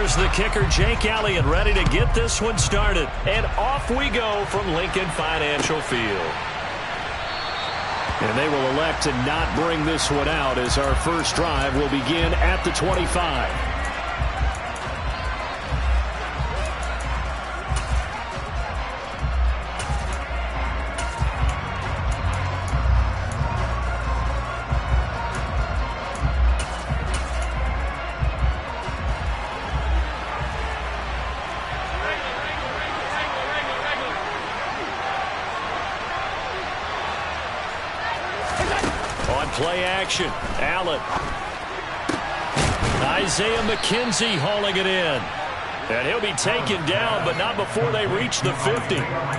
Here's the kicker, Jake Elliott, ready to get this one started. And off we go from Lincoln Financial Field. And they will elect to not bring this one out as our first drive will begin at the 25. Play action. Allen. Isaiah McKenzie hauling it in. And he'll be taken down, but not before they reach the 50.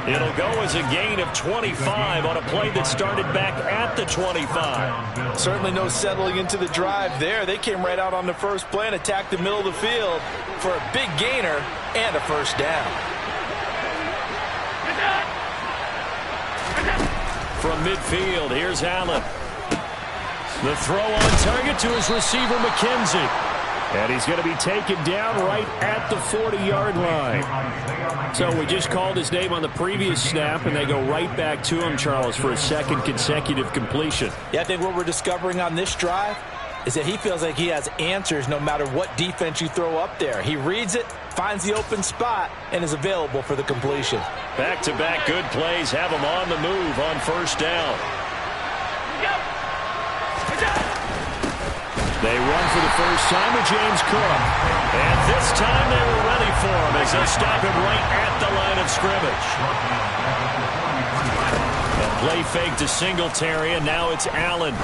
It'll go as a gain of 25 on a play that started back at the 25. Certainly no settling into the drive there. They came right out on the first play and attacked the middle of the field for a big gainer and a first down. From midfield, here's Allen. The throw on target to his receiver, McKenzie. And he's going to be taken down right at the 40-yard line. So we just called his name on the previous snap, and they go right back to him, Charles, for a second consecutive completion. Yeah, I think what we're discovering on this drive is that he feels like he has answers no matter what defense you throw up there. He reads it, finds the open spot, and is available for the completion. Back-to-back good plays have him on the move on first down. They run for the first time with James Cook. And this time they were ready for him as they stop him right at the line of scrimmage. A play fake to Singletary, and now it's Allen.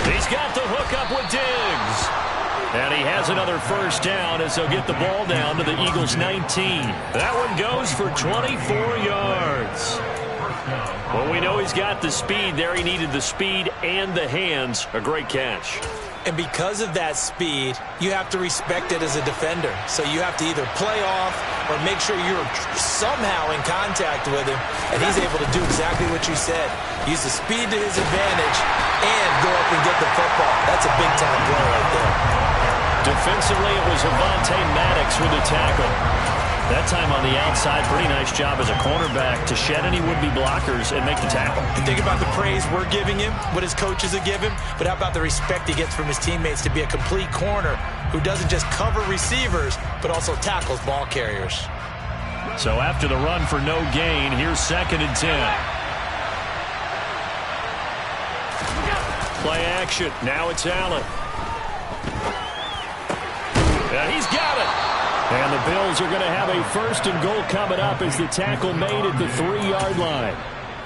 He's got the hook up with Diggs. And he has another first down as they'll get the ball down to the Eagles' 19. That one goes for 24 yards. Well, we know he's got the speed there. He needed the speed and the hands. A great catch. And because of that speed, you have to respect it as a defender. So you have to either play off or make sure you're somehow in contact with him, and he's able to do exactly what you said. Use the speed to his advantage and go up and get the football. That's a big-time play right there. Defensively, it was Avonte Maddox with the tackle. That time on the outside, pretty nice job as a cornerback to shed any would-be blockers and make the tackle. And think about the praise we're giving him, what his coaches are giving, but how about the respect he gets from his teammates to be a complete corner who doesn't just cover receivers, but also tackles ball carriers. So after the run for no gain, here's 2nd and 10. Play action. Now it's Allen. And he's got it. And the Bills are going to have a 1st and goal coming up as the tackle made at the 3-yard line.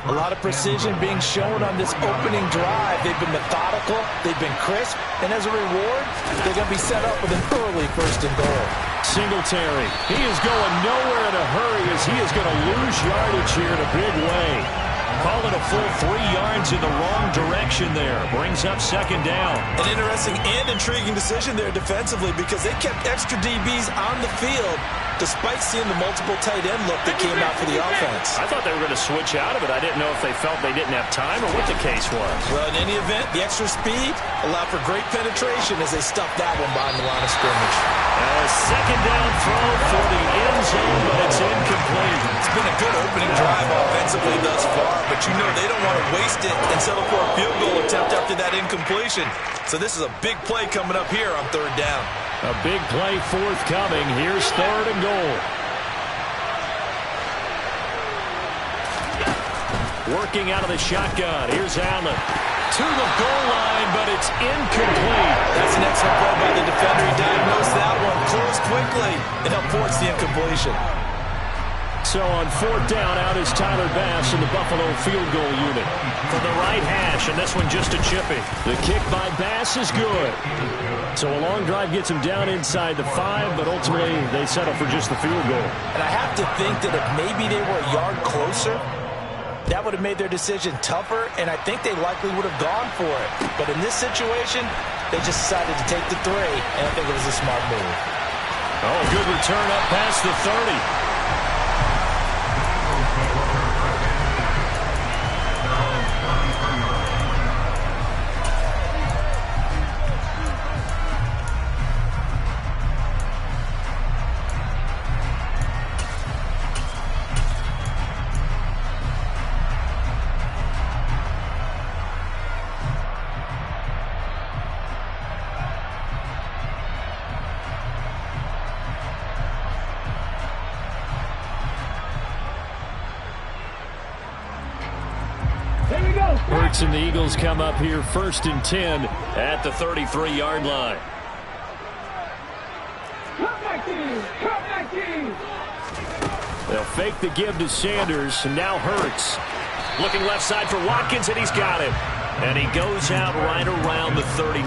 A lot of precision being shown on this opening drive. They've been methodical, they've been crisp, and as a reward, they're going to be set up with an early 1st and goal. Singletary, he is going nowhere in a hurry as he is going to lose yardage here in a big way. Call it a full 3 yards in the wrong direction there. Brings up 2nd down. An interesting and intriguing decision there defensively because they kept extra DBs on the field despite seeing the multiple tight end look that came out for the offense. I thought they were going to switch out of it. I didn't know if they felt they didn't have time or what the case was. Well, in any event, the extra speed allowed for great penetration as they stuffed that one behind the line of scrimmage. A 2nd down throw for the end zone, but it's incomplete. It's been a good opening drive offensively thus far, but you know they don't want to waste it and settle for a field goal attempt after that incompletion. So this is a big play coming up here on 3rd down. A big play forthcoming. Here's 3rd and goal. Working out of the shotgun. Here's Allen. To the goal line, but it's incomplete. That's an excellent play by the defender. He diagnosed that one, closed quickly, and helped force the incompletion. So on 4th down, out is Tyler Bass in the Buffalo field goal unit. From the right hash, and this one just a chipping. The kick by Bass is good. So a long drive gets him down inside the 5, but ultimately they settle for just the field goal. And I have to think that if maybe they were a yard closer, that would have made their decision tougher, and I think they likely would have gone for it. But in this situation, they just decided to take the 3, and I think it was a smart move. Oh, good return up past the 30. sticks, and the Eagles come up here 1st and 10 at the 33-yard line. They'll fake the give to Sanders, and now Hurts. Looking left side for Watkins, and he's got it. And he goes out right around the 30.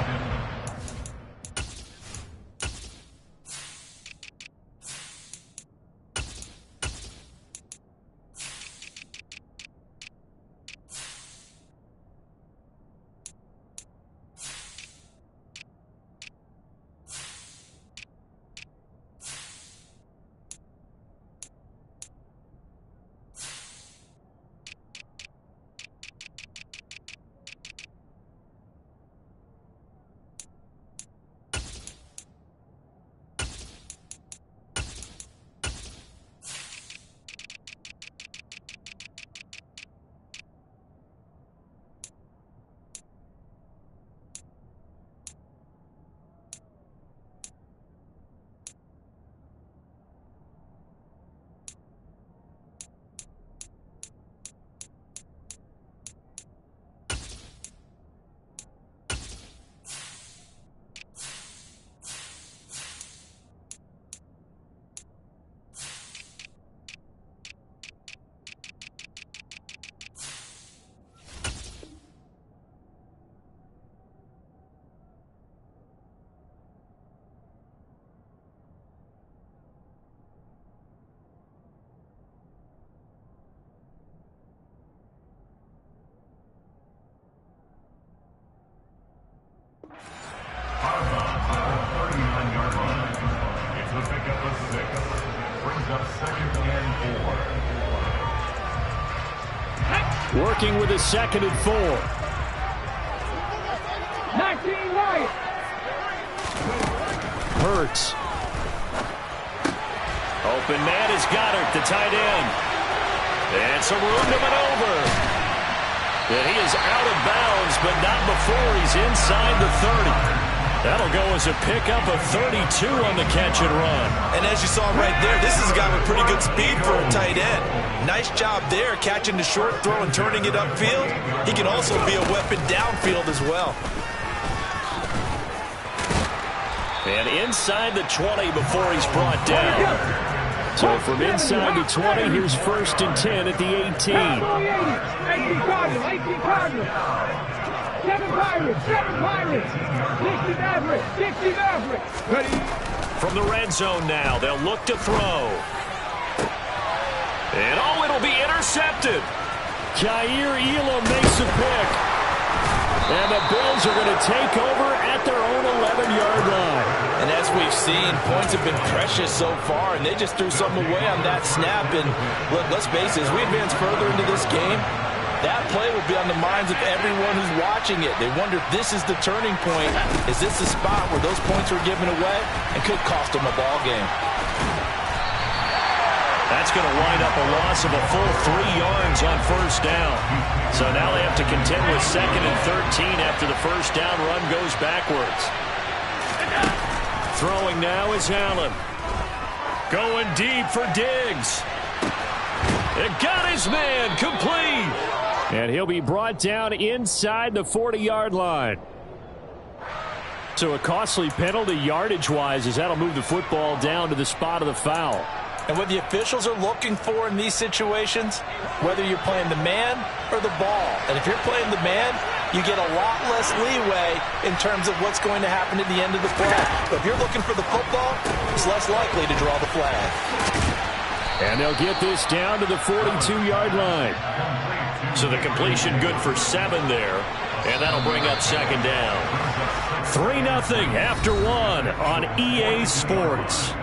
Working with a 2nd and 4. 19 right. Hurts. Open man is Goddard, the tight end. And some room to maneuver. And he is out of bounds, but not before he's inside the 30. That'll go as a pickup of 32 on the catch and run. And as you saw right there, this is a guy with pretty good speed for a tight end. Nice job there, catching the short throw and turning it upfield. He can also be a weapon downfield as well. And inside the 20 before he's brought down. So from inside the 20, here's 1st and 10 at the 18. 18 Cardinals, 18 Cardinals. 7 Pirates, 7 Pirates. 60 Mavericks, 60 Mavericks. Ready? From the red zone now, they'll look to throw. And oh, it'll be intercepted. Jair Elam makes a pick. And the Bills are going to take over at their own 11-yard line. And as we've seen, points have been precious so far, and they just threw something away on that snap. And look, let's face it, as we advance further into this game, that play will be on the minds of everyone who's watching it. They wonder if this is the turning point. Is this the spot where those points were given away and could cost them a ball game? That's going to wind up a loss of a full 3 yards on 1st down. So now they have to contend with 2nd and 13 after the 1st down run goes backwards. Throwing now is Allen. Going deep for Diggs. And got his man complete. And he'll be brought down inside the 40-yard line. So a costly penalty yardage-wise as that'll move the football down to the spot of the foul. And what the officials are looking for in these situations, whether you're playing the man or the ball. And if you're playing the man, you get a lot less leeway in terms of what's going to happen at the end of the play. But if you're looking for the football, it's less likely to draw the flag. And they'll get this down to the 42-yard line. So the completion good for 7 there. And that'll bring up 2nd down. 3-0 after 1 on EA Sports.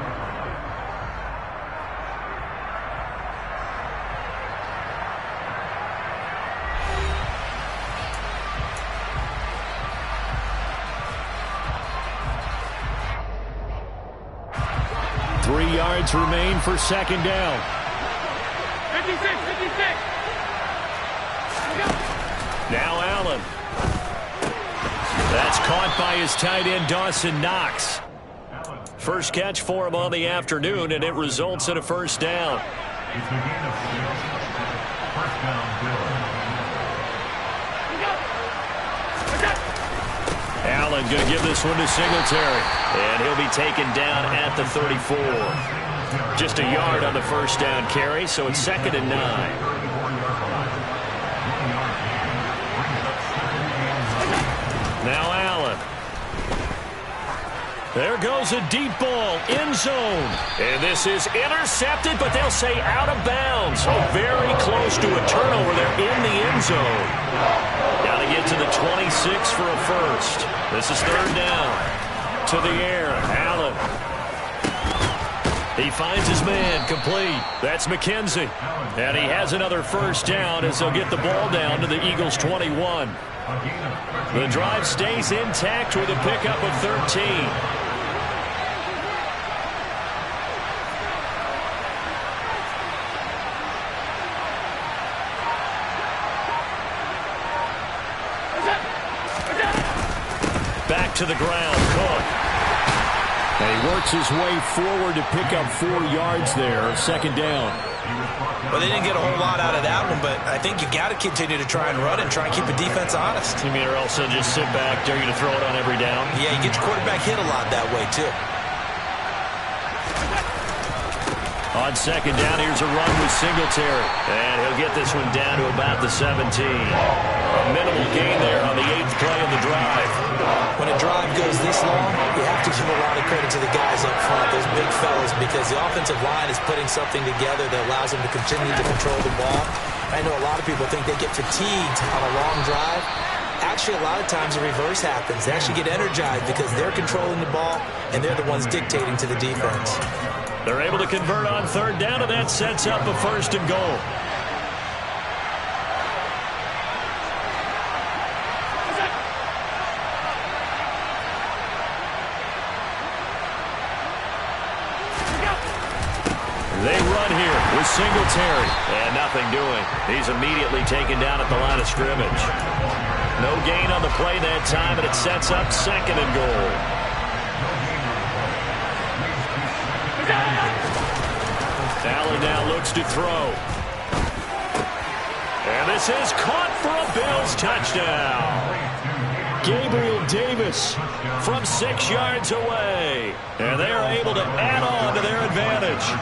Remain for 2nd down. 56, 56. Now Allen. That's caught by his tight end, Dawson Knox. First catch for him on the afternoon, and it results in a 1st down. Allen going to give this one to Singletary. And he'll be taken down at the 34. Just a yard on the first down carry, so it's 2nd and 9. Now Allen. There goes a deep ball, end zone. And this is intercepted, but they'll say out of bounds. So very close to a turnover there in the end zone. Got to get to the 26 for a first. This is 3rd down. To the air, Allen. He finds his man, complete. That's McKenzie. And he has another first down as they'll get the ball down to the Eagles' 21. The drive stays intact with a pickup of 13. Back to the ground, Cook. And he works his way forward to pick up 4 yards there, 2nd down. Well, they didn't get a whole lot out of that one, but I think you got to continue to try and run and try and keep the defense honest. You mean or else they'll just sit back, dare you to throw it on every down? Yeah, you get your quarterback hit a lot that way, too. On 2nd down, here's a run with Singletary. And he'll get this one down to about the 17. A minimal gain there on the 8th play of the drive. When a drive goes this long, you have to give a lot of credit to the guys up front, those big fellas, because the offensive line is putting something together that allows them to continue to control the ball. I know a lot of people think they get fatigued on a long drive. Actually, a lot of times the reverse happens. They actually get energized because they're controlling the ball, and they're the ones dictating to the defense. They're able to convert on 3rd down, and that sets up a 1st and goal. They run here with Singletary. And nothing doing. He's immediately taken down at the line of scrimmage. No gain on the play that time, and it sets up 2nd and goal. Allen now looks to throw. And this is caught for a Bills touchdown. Gabriel Davis from 6 yards away. And they are able to add on to their advantage.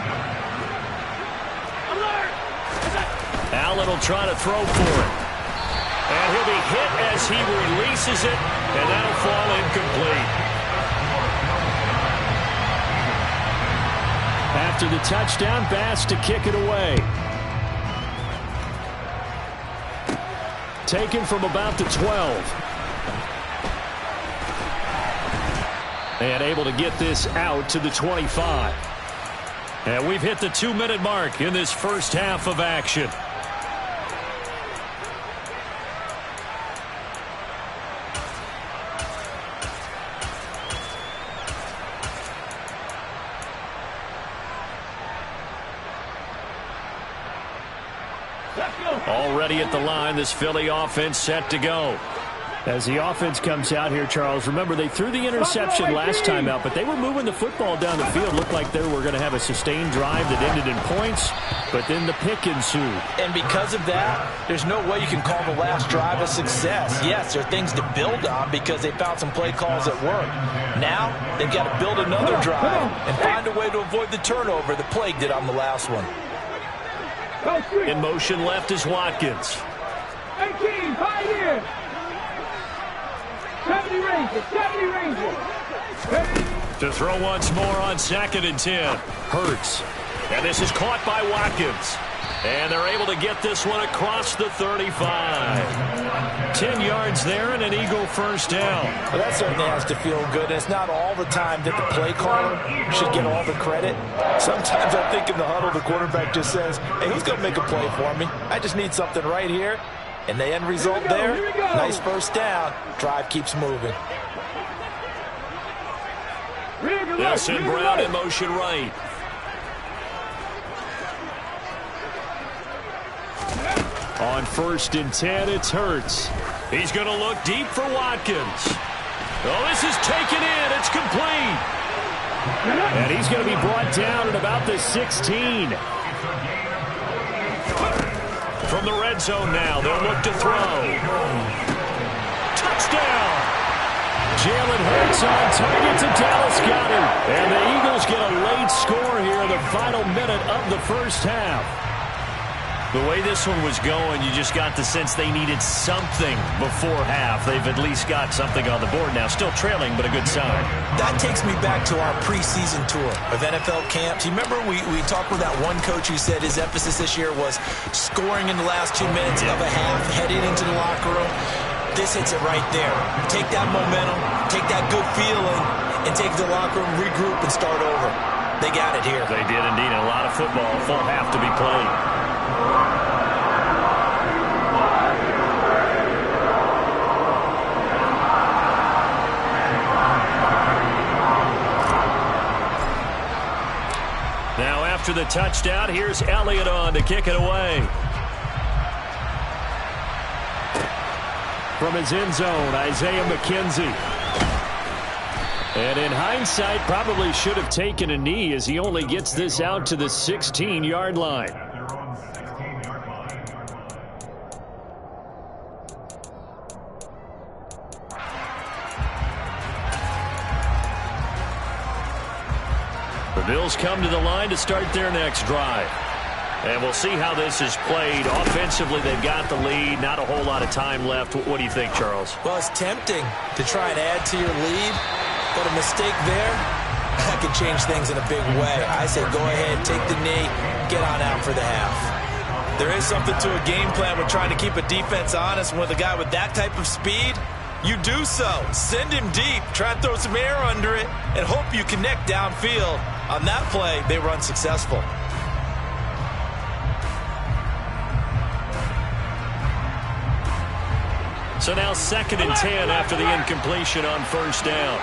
Allen will try to throw for it. And he'll be hit as he releases it. And that'll fall incomplete. After the touchdown, Bass to kick it away. Taken from about the 12. And able to get this out to the 25. And we've hit the 2-minute mark in this first half of action. Already at the line, this Philly offense set to go. As the offense comes out here, Charles, remember they threw the interception last time out, but they were moving the football down the field. Looked like they were going to have a sustained drive that ended in points, but then the pick ensued. And because of that, there's no way you can call the last drive a success. Yes, there are things to build on because they found some play calls that work. Now, they've got to build another drive and find a way to avoid the turnover that plagued it on the last one. In motion left is Watkins. 18, 5 years. 70 Rangers, 70 Rangers. To throw once more on 2nd and 10. Hurts. And this is caught by Watkins. And they're able to get this one across the 35. 10 yards there and an Eagle first down. Well, that certainly has to feel good. And it's not all the time that the play caller should get all the credit. Sometimes I think in the huddle, the quarterback just says, hey, who's going to make a play for me? I just need something right here. And the end result there, nice first down. Drive keeps moving. Nelson Brown in motion right. On 1st and 10, it's Hurts. He's going to look deep for Watkins. Oh, this is taken in. It's complete. And he's going to be brought down at about the 16. From the red zone now, they'll look to throw. Touchdown! Jalen Hurts on target to Dallas Goedert. And the Eagles get a late score here in the final minute of the first half. The way this one was going, you just got the sense they needed something before half. They've at least got something on the board now. Still trailing, but a good sign. That takes me back to our preseason tour of NFL camps. You remember we talked with that one coach who said his emphasis this year was scoring in the last 2 minutes of a half, heading into the locker room. This hits it right there. Take that momentum, take that good feeling, and take the locker room, regroup, and start over. They got it here. They did indeed. A lot of football, full half to be played. Now after the touchdown, here's Elliott on to kick it away. From his end zone, Isaiah McKenzie. And in hindsight, probably should have taken a knee as he only gets this out to the 16-yard line. The Bills come to the line to start their next drive. And we'll see how this is played. Offensively, they've got the lead. Not a whole lot of time left. What do you think, Charles? Well, it's tempting to try and add to your lead, but a mistake there, that could change things in a big way. I say go ahead, take the knee, get on out for the half. There is something to a game plan with trying to keep a defense honest. With a guy with that type of speed, you do so. Send him deep, try and throw some air under it, and hope you connect downfield. On that play, they were unsuccessful. So now 2nd and 10 after the incompletion on first down.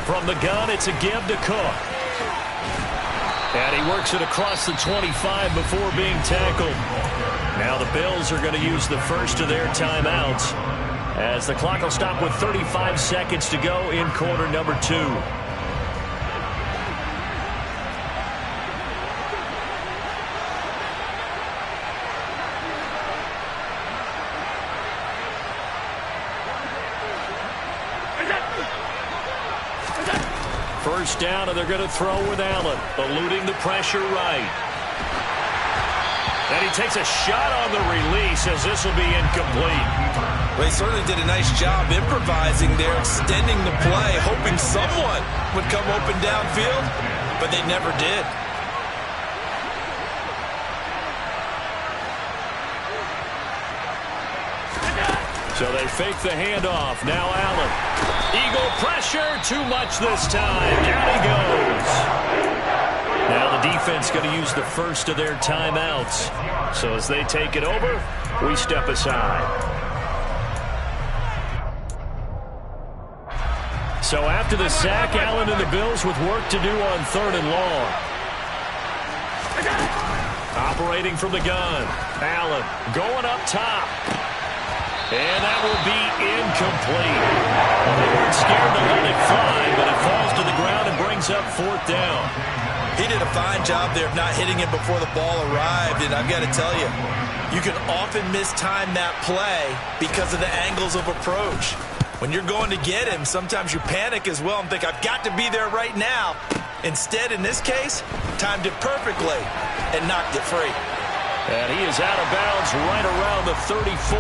From the gun, it's a give to Cook. And he works it across the 25 before being tackled. Now the Bills are going to use the first of their timeouts as the clock will stop with 35 seconds to go in quarter number 2. First down, and they're going to throw with Allen, eluding the pressure right. And he takes a shot on the release as this will be incomplete. Well, he certainly did a nice job improvising there, extending the play, hoping someone would come open downfield, but they never did. So they fake the handoff. Now Allen. Eagle pressure, too much this time. Down he goes. Now the defense going to use the first of their timeouts. So as they take it over, we step aside. So after the sack, Allen and the Bills with work to do on 3rd and long. Operating from the gun. Allen going up top. And that will be incomplete. They weren't scared to let it fly, but it falls to the ground and brings up 4th down. He did a fine job there of not hitting him before the ball arrived, and I've got to tell you, you can often mistime that play because of the angles of approach. When you're going to get him, sometimes you panic as well and think, I've got to be there right now. Instead, in this case, timed it perfectly and knocked it free. And he is out of bounds right around the 34.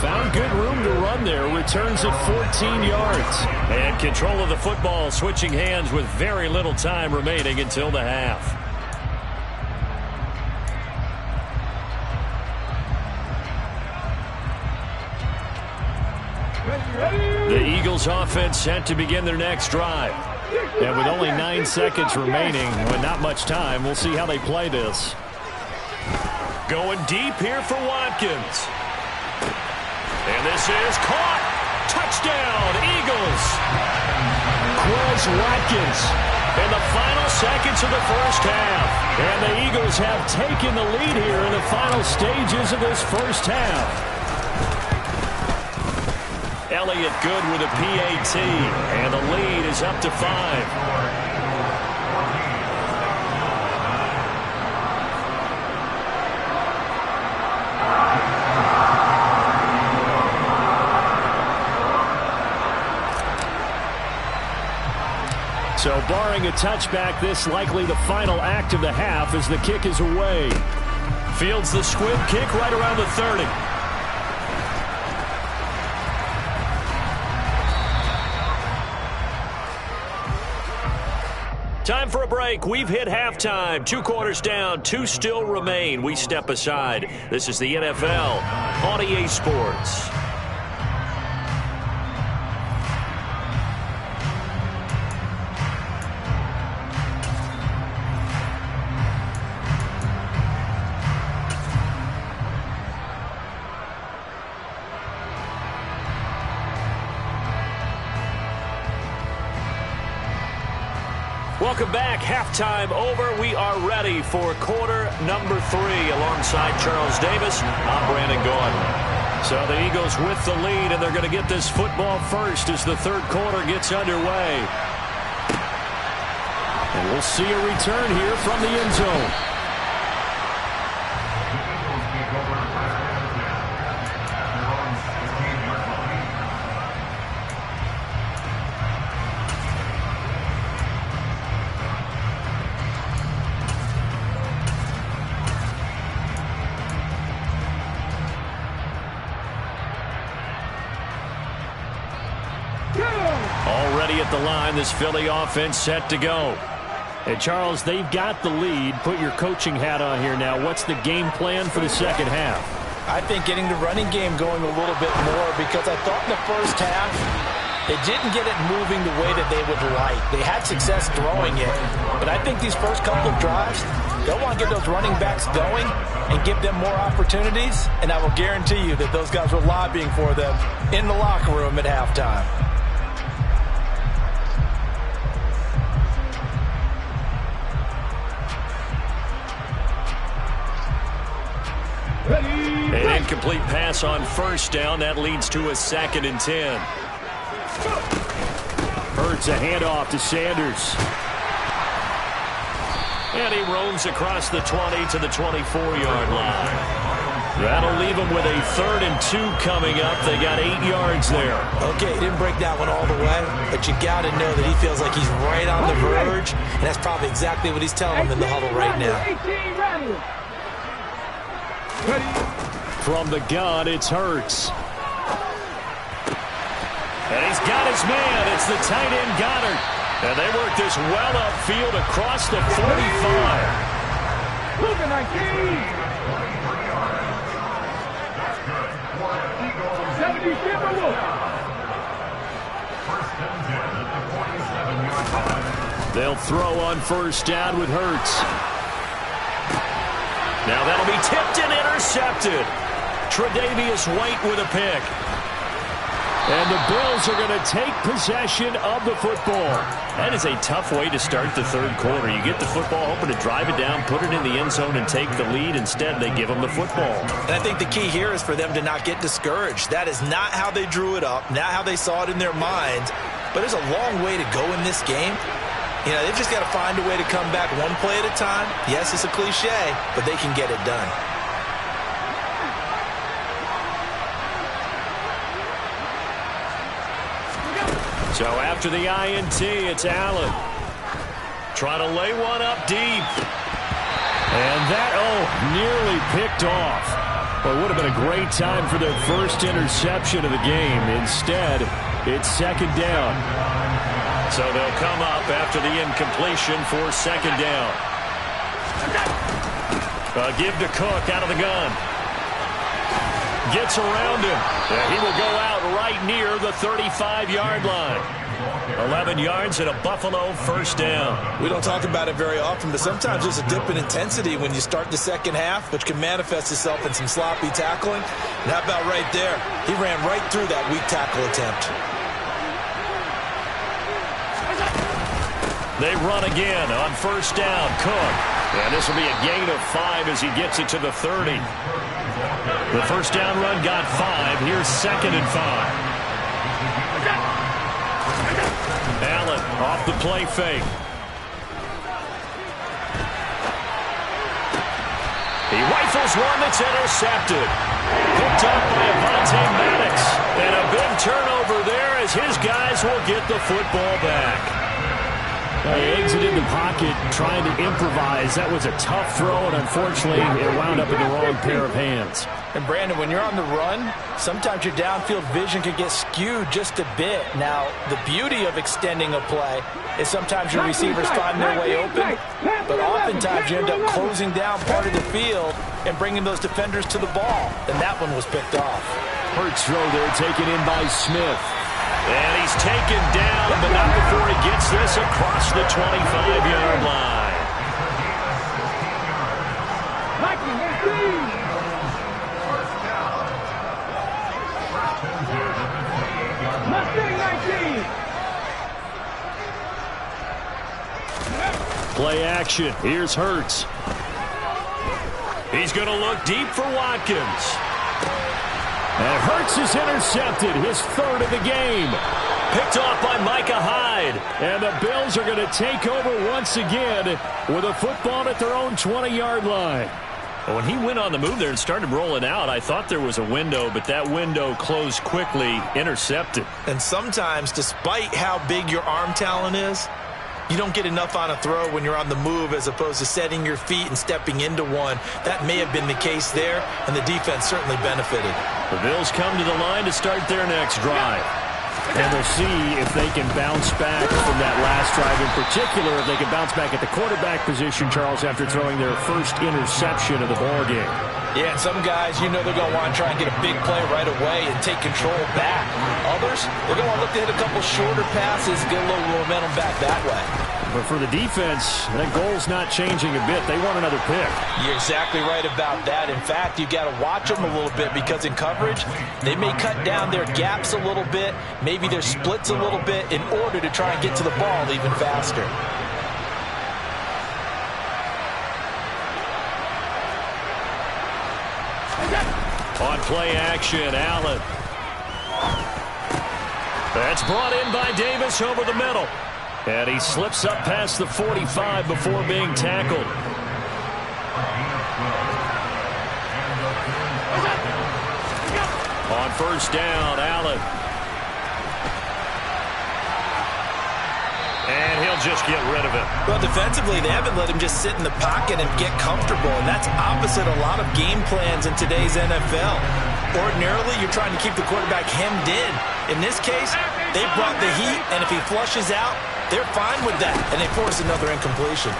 Found good room to run there. Returns at 14 yards. And control of the football switching hands with very little time remaining until the half. The Eagles offense set to begin their next drive. And with only 9 seconds remaining, with not much time, we'll see how they play this. Going deep here for Watkins. And this is caught. Touchdown, Eagles. Quez Watkins in the final seconds of the first half. And the Eagles have taken the lead here in the final stages of this first half. Elliott good with a PAT. And the lead is up to 5. So barring a touchback, this likely the final act of the half as the kick is away. Fields the squib kick right around the 30. Time for a break. We've hit halftime. 2 quarters down. 2 still remain. We step aside. This is the NFL on EA Sports. Welcome back. Halftime over. We are ready for quarter number 3. Alongside Charles Davis, I'm Brandon Gaudin. So the Eagles with the lead, and they're going to get this football first as the third quarter gets underway. And we'll see a return here from the end zone. Already at the line, this Philly offense set to go. And Charles, they've got the lead. Put your coaching hat on here now. What's the game plan for the second half? I think getting the running game going a little bit more, because I thought in the first half they didn't get it moving the way that they would like. They had success throwing it, but I think these first couple of drives, they'll want to get those running backs going and give them more opportunities, and I will guarantee you that those guys were lobbying for them in the locker room at halftime. An incomplete pass on first down. That leads to a 2nd and 10. Hurts a handoff to Sanders. And he roams across the 20 to the 24-yard line. That'll leave them with a 3rd and 2 coming up. They got 8 yards there. Okay, he didn't break that one all the way, but you got to know that he feels like he's right on the verge, and that's probably exactly what he's telling them in the huddle right now. From the gun, it's Hurts. And he's got his man. It's the tight end Goddard. And they work this well upfield across the 45. Look at 19. 77 look. They'll throw on first down with Hurts. Now that'll be tipped and intercepted. Tre'Davious White with a pick. And the Bills are going to take possession of the football. That is a tough way to start the third quarter. You get the football, hoping to drive it down, put it in the end zone, and take the lead. Instead, they give them the football. And I think the key here is for them to not get discouraged. That is not how they drew it up, not how they saw it in their minds. But there's a long way to go in this game. You know, they've just got to find a way to come back one play at a time. Yes, it's a cliche, but they can get it done. So after the INT, it's Allen. Trying to lay one up deep. And that, nearly picked off. Well, it would have been a great time for their first interception of the game. Instead, it's 2nd down. So they'll come up after the incompletion for 2nd down. Give to Cook out of the gun. Gets around him. He will go out right near the 35-yard line. 11 yards and a Buffalo first down. We don't talk about it very often, but sometimes there's a dip in intensity when you start the second half, which can manifest itself in some sloppy tackling. And how about right there? He ran right through that weak tackle attempt. They run again on first down. Cook. And this will be a gain of 5 as he gets it to the 30. The first down run got 5. Here's 2nd and 5. Allen off the play fake. He rifles one that's intercepted. Picked up by Avonte Maddox. And a big turnover there as his guys will get the football back. He exited the pocket trying to improvise. That was a tough throw, and unfortunately, it wound up in the wrong pair of hands. And, Brandon, when you're on the run, sometimes your downfield vision can get skewed just a bit. Now, the beauty of extending a play is sometimes your receivers find their way open, but oftentimes you end up closing down part of the field and bringing those defenders to the ball, and that one was picked off. Hurts throw there, taken in by Smith. And he's taken down, but not before he gets this across the 25-yard line. Play action. Here's Hurts. He's going to look deep for Watkins. And Hurts is intercepted, his third of the game. Picked off by Micah Hyde. And the Bills are going to take over once again with a football at their own 20-yard line. When he went on the move there and started rolling out, I thought there was a window, but that window closed quickly, intercepted. And sometimes, despite how big your arm talent is, you don't get enough on a throw when you're on the move as opposed to setting your feet and stepping into one. That may have been the case there, and the defense certainly benefited. The Bills come to the line to start their next drive. And we'll see if they can bounce back from that last drive, in particular if they can bounce back at the quarterback position, Charles, after throwing their first interception of the ballgame. Yeah, and some guys, you know they're going to want to try and get a big play right away and take control back. Others, they're going to want to look to hit a couple shorter passes, get a little momentum back that way. But for the defense, that goal's not changing a bit. They want another pick. You're exactly right about that. In fact, you got to watch them a little bit because in coverage, they may cut down their gaps a little bit, maybe their splits a little bit in order to try and get to the ball even faster. On play action, Allen. That's brought in by Davis over the middle. And he slips up past the 45 before being tackled. On first down, Allen. And he'll just get rid of it. Well, defensively, they haven't let him just sit in the pocket and get comfortable, and that's opposite a lot of game plans in today's NFL. Ordinarily, you're trying to keep the quarterback hemmed in. In this case, they brought the heat, and if he flushes out, they're fine with that, and they force another incompletion.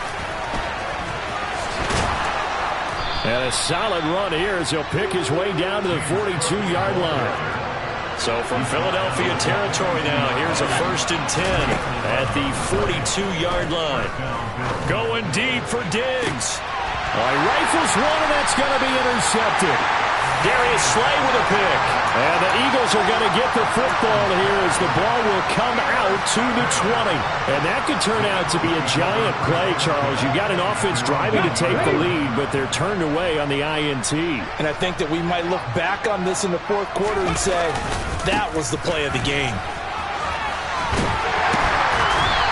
And a solid run here as he'll pick his way down to the 42-yard line. So from Philadelphia territory now, here's a 1st and 10 at the 42-yard line. Going deep for Diggs. He rifles one, and that's going to be intercepted. Darius Slay with a pick. And the Eagles are going to get the football here as the ball will come out to the 20. And that could turn out to be a giant play, Charles. You've got an offense driving to take the lead, but they're turned away on the INT. And I think that we might look back on this in the fourth quarter and say, that was the play of the game.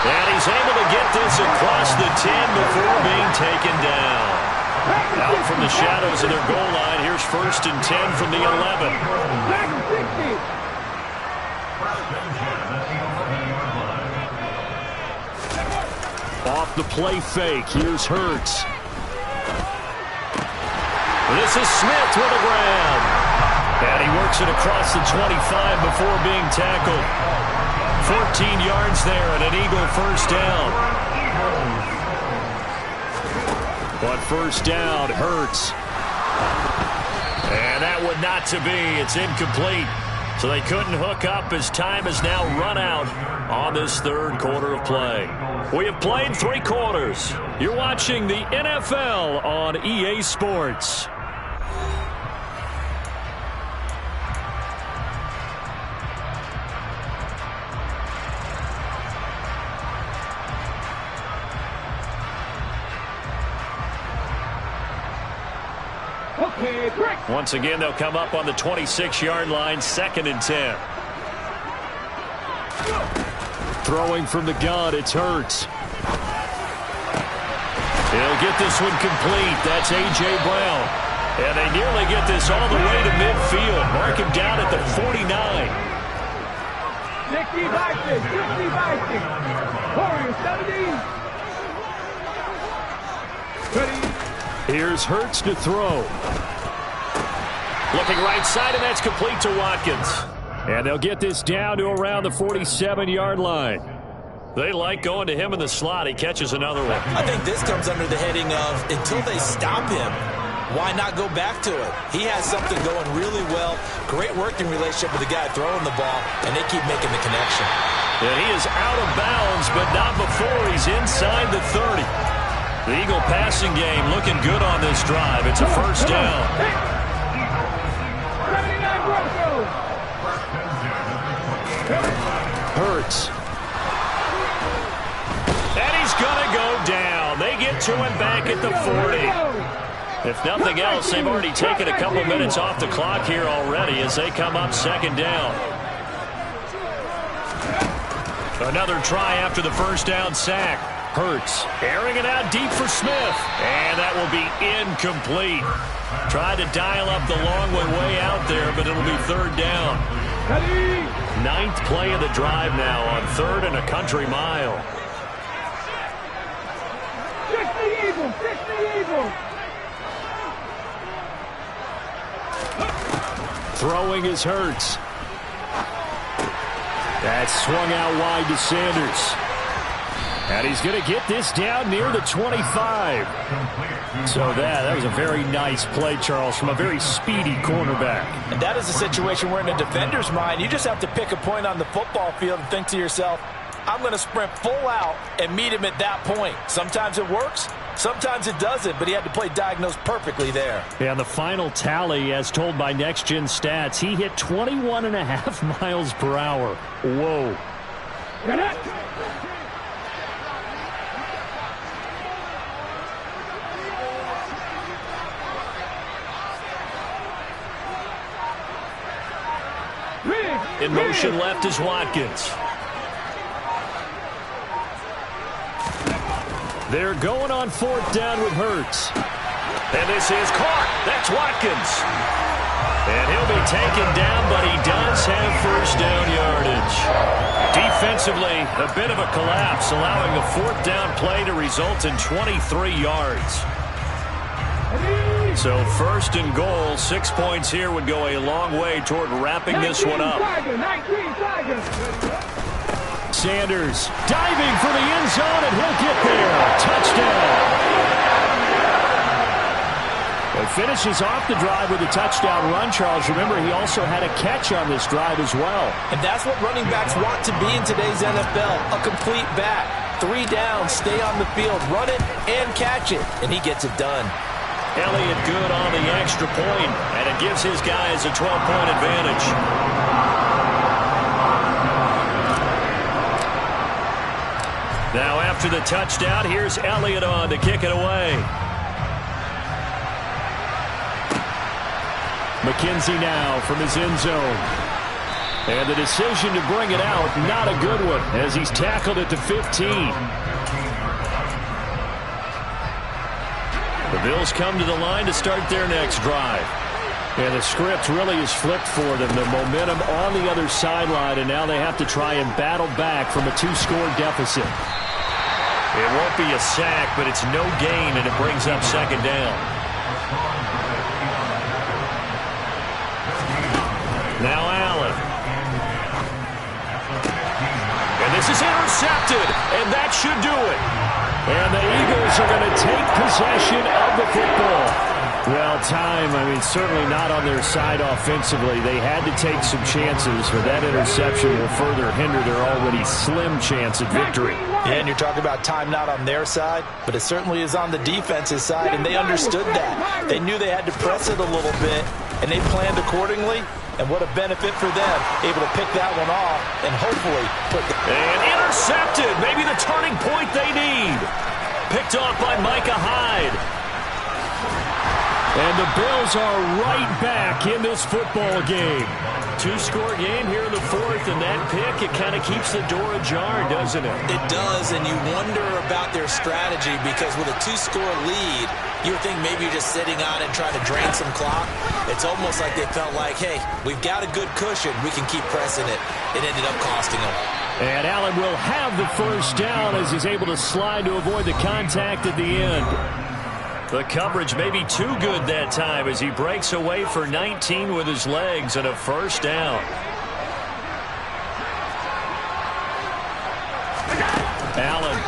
And he's able to get this across the 10 before being taken down. Out from the shadows of their goal line, here's 1st and 10 from the 11. Off the play fake, here's Hurts. This is Smith with the ground. And he works it across the 25 before being tackled. 14 yards there and an Eagle first down. On first down, Hurts. And that would not to be. It's incomplete. So they couldn't hook up as time has now run out on this third quarter of play. We have played 3 quarters. You're watching the NFL on EA Sports. Once again, they'll come up on the 26-yard line, 2nd and 10. Throwing from the gun, it's Hurts. He'll get this one complete. That's A.J. Brown. And they nearly get this all the way to midfield. Mark him down at the 49. 60 Vikings, 60 Vikings. Warriors 70. Here's Hurts to throw. Looking right side, and that's complete to Watkins. And they'll get this down to around the 47-yard line. They like going to him in the slot. He catches another one. I think this comes under the heading of until they stop him, why not go back to it? He has something going really well. Great working relationship with the guy throwing the ball, and they keep making the connection. And he is out of bounds, but not before he's inside the 30. The Eagle passing game looking good on this drive. It's a first down. 79 Broncos. Hurts. And he's going to go down. They get to him back at the 40. If nothing else, they've already taken a couple minutes off the clock here already as they come up second down. Another try after the first down sack. Hurts airing it out deep for Smith. And that will be incomplete. Tried to dial up the long way out there, but it'll be third down. Ninth play of the drive now on third and a country mile. 60 Eagles, 60 Eagles. Throwing is Hurts. That's swung out wide to Sanders. And he's going to get this down near the 25. So that was a very nice play, Charles, from a very speedy cornerback. And that is a situation where in a defender's mind, you just have to pick a point on the football field and think to yourself, I'm going to sprint full out and meet him at that point. Sometimes it works, sometimes it doesn't, but he had to play diagnose perfectly there. And the final tally, as told by Next Gen Stats, he hit 21.5 miles per hour. Whoa. In motion left is Watkins. They're going on fourth down with Hurts. And this is caught. That's Watkins. And he'll be taken down, but he does have first down yardage. Defensively, a bit of a collapse, allowing the fourth down play to result in 23 yards. So first and goal, 6 points here would go a long way toward wrapping this one up. Sanders diving for the end zone, and he'll get there. Touchdown. It finishes off the drive with a touchdown run, Charles. Remember, he also had a catch on this drive as well. And that's what running backs want to be in today's NFL, a complete back. 3 down, stay on the field, run it, and catch it. And he gets it done. Elliott good on the extra point, and it gives his guys a 12-point advantage. Now after the touchdown, here's Elliott on to kick it away. McKenzie now from his end zone. And the decision to bring it out, not a good one, as he's tackled at the 15. The Bills come to the line to start their next drive. And the script really is flipped for them. The momentum on the other sideline, and now they have to try and battle back from a 2-score deficit. It won't be a sack, but it's no gain, and it brings up second down. Now Allen. And this is intercepted, and that should do it. And the Eagles are going to take possession of the football. Well, certainly not on their side offensively. They had to take some chances, but that interception will further hinder their already slim chance at victory. Yeah, and you're talking about time not on their side, but it certainly is on the defense's side, and they understood that. They knew they had to press it a little bit, and they planned accordingly. And what a benefit for them, able to pick that one off and hopefully put the... And intercepted, maybe the turning point they need. Picked off by Micah Hyde. And the Bills are right back in this football game. 2-score game here in the fourth, and that pick, it kind of keeps the door ajar, doesn't it? It does, and you wonder about their strategy because with a 2-score lead, you would think maybe you're just sitting on it and trying to drain some clock. It's almost like they felt like, hey, we've got a good cushion. We can keep pressing it. It ended up costing them. And Allen will have the first down as he's able to slide to avoid the contact at the end. The coverage may be too good that time as he breaks away for 19 with his legs and a first down. Allen.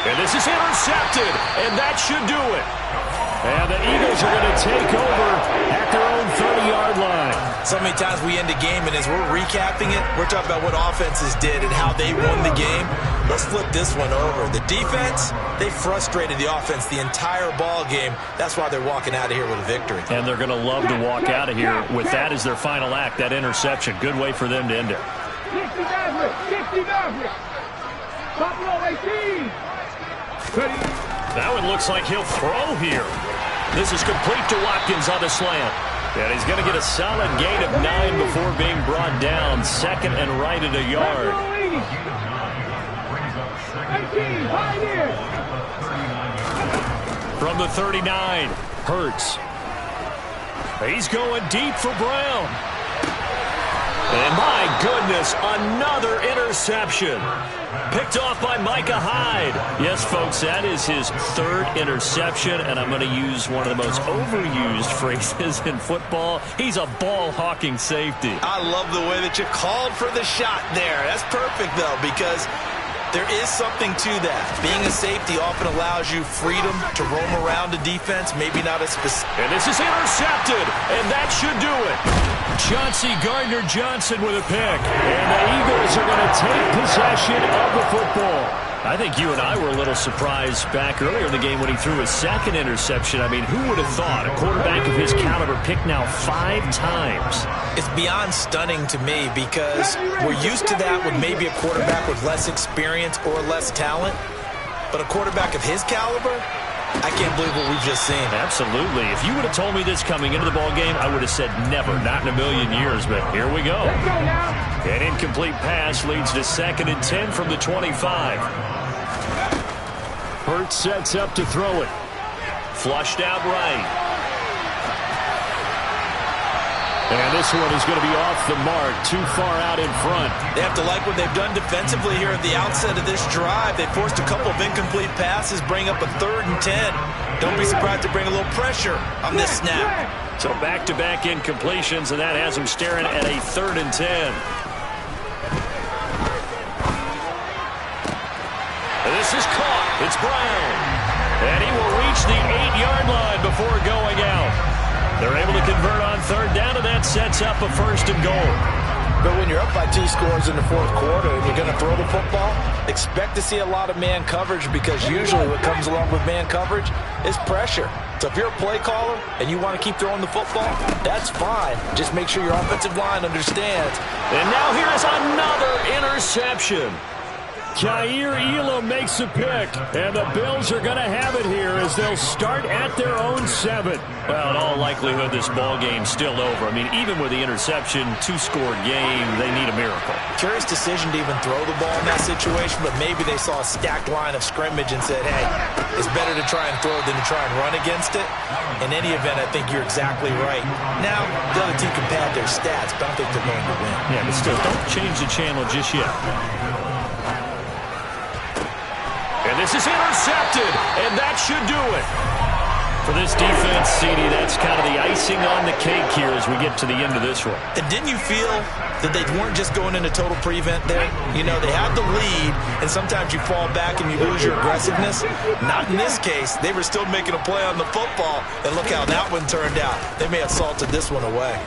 And this is intercepted, and that should do it. And the Eagles are going to take over at their own 30-yard line. So many times we end a game, and as we're recapping it, we're talking about what offenses did and how they won the game. Let's flip this one over. The defense, they frustrated the offense the entire ball game. That's why they're walking out of here with a victory. And they're going to love to walk out of here with that as their final act, that interception. Good way for them to end it. 60 Maverick, 60 Maverick. Buffalo 18. That one looks like he'll throw here. This is complete to Watkins on the slant. And he's going to get a solid gain of 9 before being brought down. Second and right at a yard. 18, high here. From the 39, Hurts. He's going deep for Brown. And my goodness, another interception. Picked off by Micah Hyde. Yes, folks, that is his third interception, and I'm going to use one of the most overused phrases in football. He's a ball-hawking safety. I love the way that you called for the shot there. That's perfect, though, because there is something to that. Being a safety often allows you freedom to roam around the defense, maybe not as specific. And this is intercepted, and that should do it. Chauncey Gardner-Johnson with a pick. And the Eagles are going to take possession of the football. I think you and I were a little surprised back earlier in the game when he threw his second interception. I mean, who would have thought a quarterback of his caliber picked now 5 times? It's beyond stunning to me because we're used to that with maybe a quarterback with less experience or less talent. But a quarterback of his caliber, I can't believe what we've just seen. Absolutely. If you would have told me this coming into the ballgame, I would have said never, not in a million years, but here we go. An incomplete pass leads to 2nd and 10 from the 25. Hurts sets up to throw it. Flushed out right. And this one is going to be off the mark, too far out in front. They have to like what they've done defensively here at the outset of this drive. They forced a couple of incomplete passes, bring up a 3rd and 10. Don't be surprised to bring a little pressure on this snap. So back-to-back incompletions, and that has them staring at a 3rd and 10. And this is caught. It's Brown. And he will reach the 8-yard line before going out. They're able to convert on 3rd down, and that sets up a 1st and goal. But when you're up by 2 scores in the 4th quarter and you're going to throw the football, expect to see a lot of man coverage because usually what comes along with man coverage is pressure. So if you're a play caller and you want to keep throwing the football, that's fine. Just make sure your offensive line understands. And now here's another interception. Kaiir Elam makes a pick, and the Bills are going to have it here as they'll start at their own 7. Well, in all likelihood, this ball game's still over. I mean, even with the interception, 2-score game, they need a miracle. Curious decision to even throw the ball in that situation, but maybe they saw a stacked line of scrimmage and said, hey, it's better to try and throw than to try and run against it. In any event, I think you're exactly right. Now, the other team can pad their stats, but I don't think they're going to win. Yeah, but still, don't change the channel just yet. And this is intercepted, and that should do it. For this defense, CD, that's kind of the icing on the cake here as we get to the end of this one. And didn't you feel that they weren't just going into total prevent there? You know, they had the lead, and sometimes you fall back and you lose your aggressiveness. Not in this case. They were still making a play on the football, and look how that one turned out. They may have salted this one away.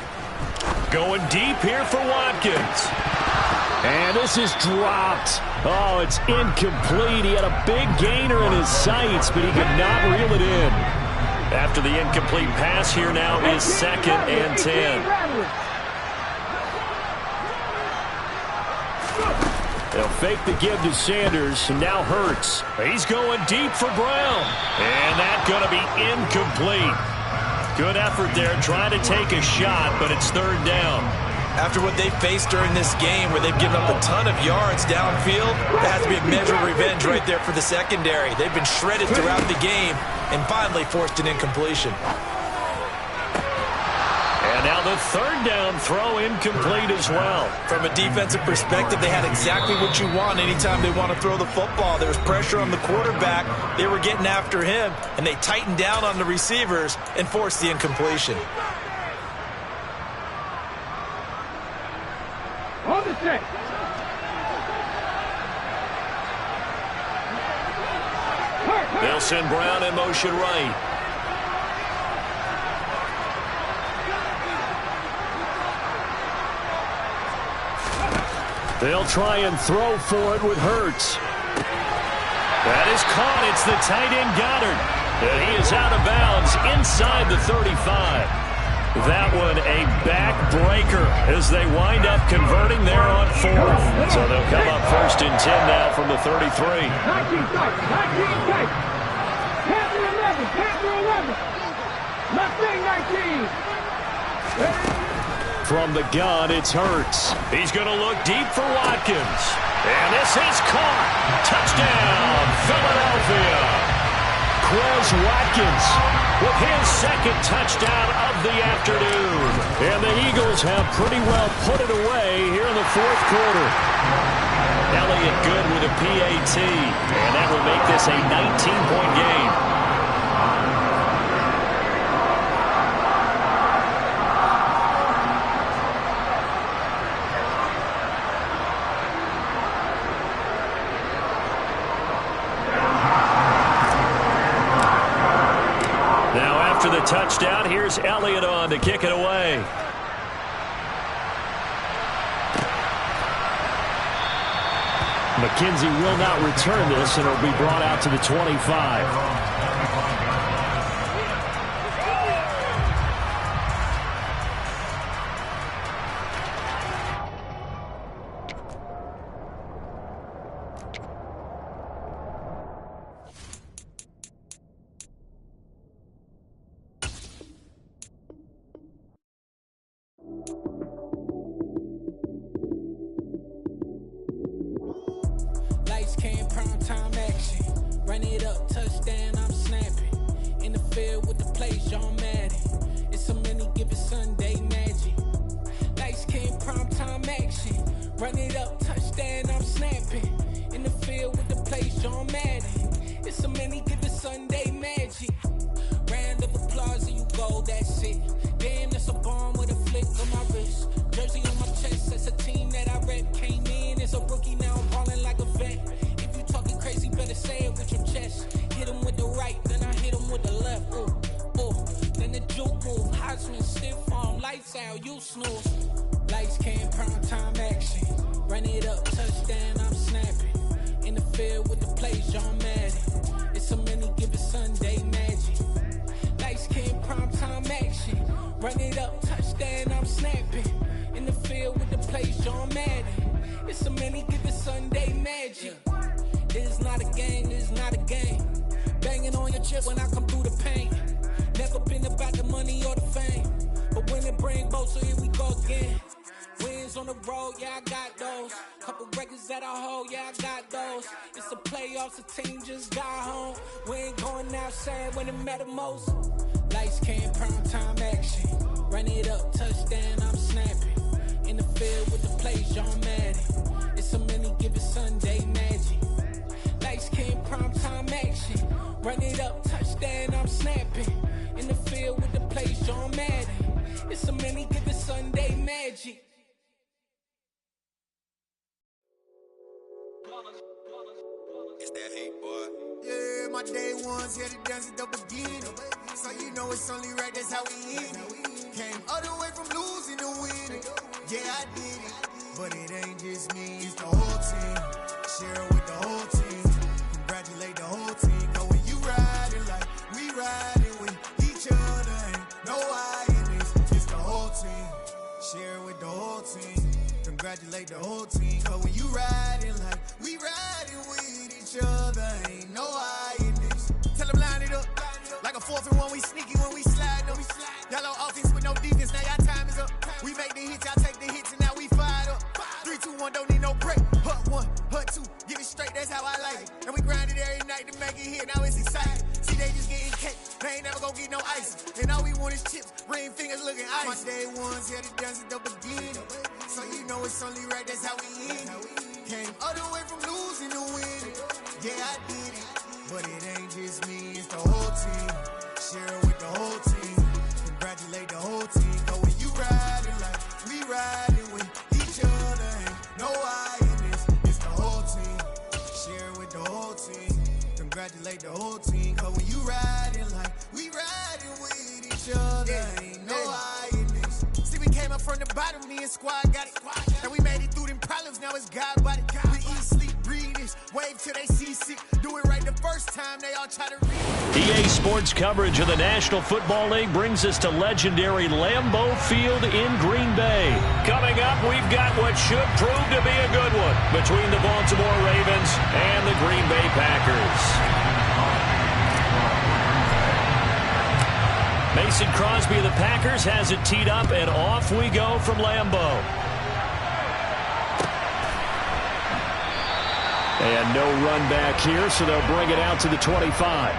Going deep here for Watkins. And this is dropped. Oh, it's incomplete. He had a big gainer in his sights, but he could not reel it in. After the incomplete pass, here now is 2nd and 10. They'll fake the give to Sanders, and now Hurts. He's going deep for Brown. And that's going to be incomplete. Good effort there, trying to take a shot, but it's 3rd down. After what they faced during this game where they've given up a ton of yards downfield, there has to be a measure of revenge right there for the secondary. They've been shredded throughout the game and finally forced an incompletion. And now Now the third down throw incomplete as well. From a defensive perspective, they had exactly what you want anytime they want to throw the football. There was pressure on the quarterback. They were getting after him, and they tightened down on the receivers and forced the incompletion. On the set. They'll send Brown in motion right. They'll try and throw for it with Hurts. That is caught. It's the tight end Goddard. And he is out of bounds inside the 35. That one a backbreaker as they wind up converting there on fourth. So they'll come up 1st and 10 now from the 33. 19 tight. Panther 11. Panther 11. Left wing 19. From the gun, it's Hurts. He's going to look deep for Watkins. And this is caught. Touchdown, Philadelphia. Quez Watkins with his second touchdown of the afternoon. And the Eagles have pretty well put it away here in the fourth quarter. Elliott good with a PAT. And that will make this a 19-point game. After the touchdown, here's Elliott on to kick it away. McKenzie will not return this, and it'll be brought out to the 25. They ain't never gonna get no ice. And all we want is chips, ring ring fingers looking ice. My day ones here to dance at the beginning. So you know it's only right, that's how we end. Came all the way from losing to winning. Yeah, I did it. But it ain't just me, it's the whole team. Share it with the whole team. Congratulate the whole team. Cause when you riding like we riding with each other, ain't no I in this. It's the whole team. Share it with the whole team. Congratulate the whole team. Cause when you riding like we riding with each other, ain't no I in this. See, we came up from the bottom, me and squad got it. And we made it through them problems, now it's God body. We eat, sleep, breathe this. Wave till they see sick. Do it right the first time, they all try to read. EA Sports coverage of the National Football League brings us to legendary Lambeau Field in Green Bay. Coming up, we've got what should prove to be a good one between the Baltimore Ravens and the Green Bay Packers. Mason Crosby of the Packers has it teed up, and off we go from Lambeau. And no run back here, so they'll bring it out to the 25.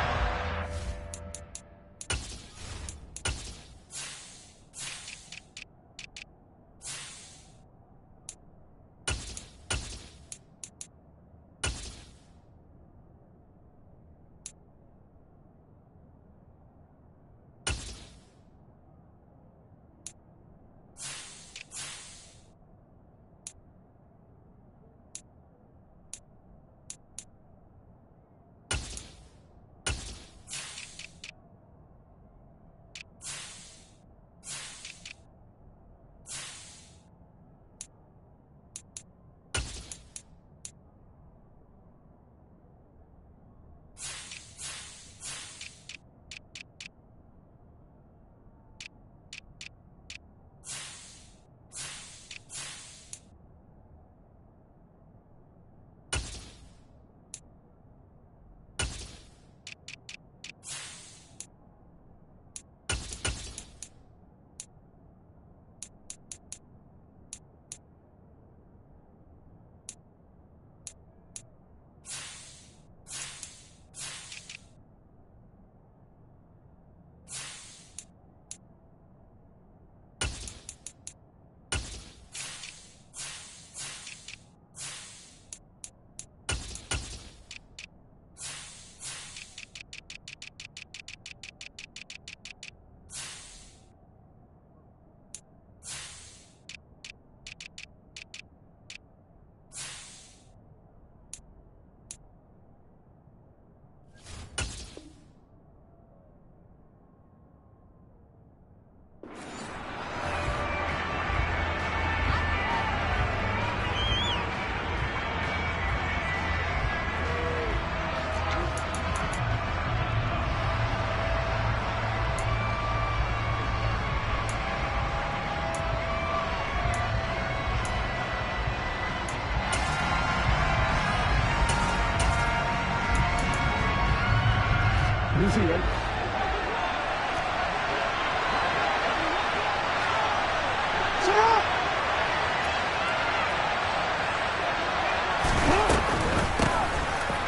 New Zealand.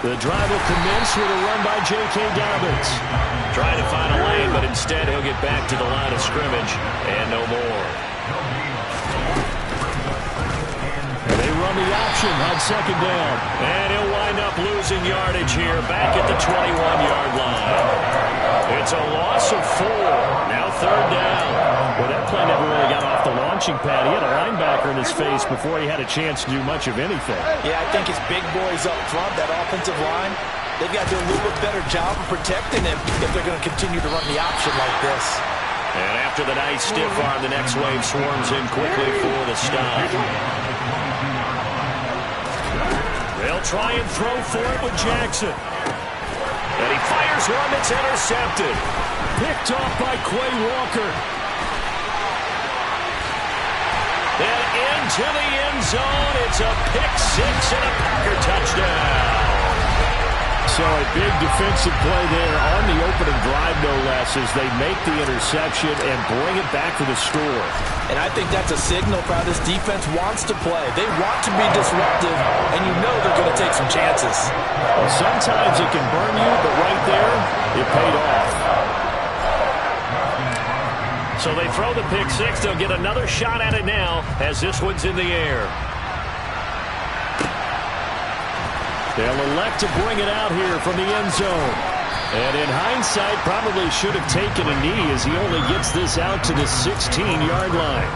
The drive will commence with a run by J.K. Dobbins. Trying to find a lane, but instead he'll get back to the line of scrimmage and no more. They run the option on second down. And he'll wind up losing yardage here back at the 21-yard line. It's a loss of 4. Now third down. Well, that play never really got off the launching pad. He had a linebacker in his face before he had a chance to do much of anything. Yeah, I think it's big boys up front, that offensive line. They've got to do a little bit better job of protecting him if they're going to continue to run the option like this. And after the nice stiff arm, the next wave swarms in quickly for the stop. They'll try and throw for it with Jackson. And he fires one that's intercepted. Picked off by Quay Walker. And into the end zone. It's a pick six and a Packer touchdown. So a big defensive play there on the opening drive, no less, as they make the interception and bring it back to the score. And I think that's a signal for how this defense wants to play. They want to be disruptive, and you know they're going to take some chances. Well, sometimes it can burn you, but right there, it paid off. So they throw the pick six. They'll get another shot at it now as this one's in the air. They'll elect to bring it out here from the end zone. And in hindsight, probably should have taken a knee as he only gets this out to the 16-yard line.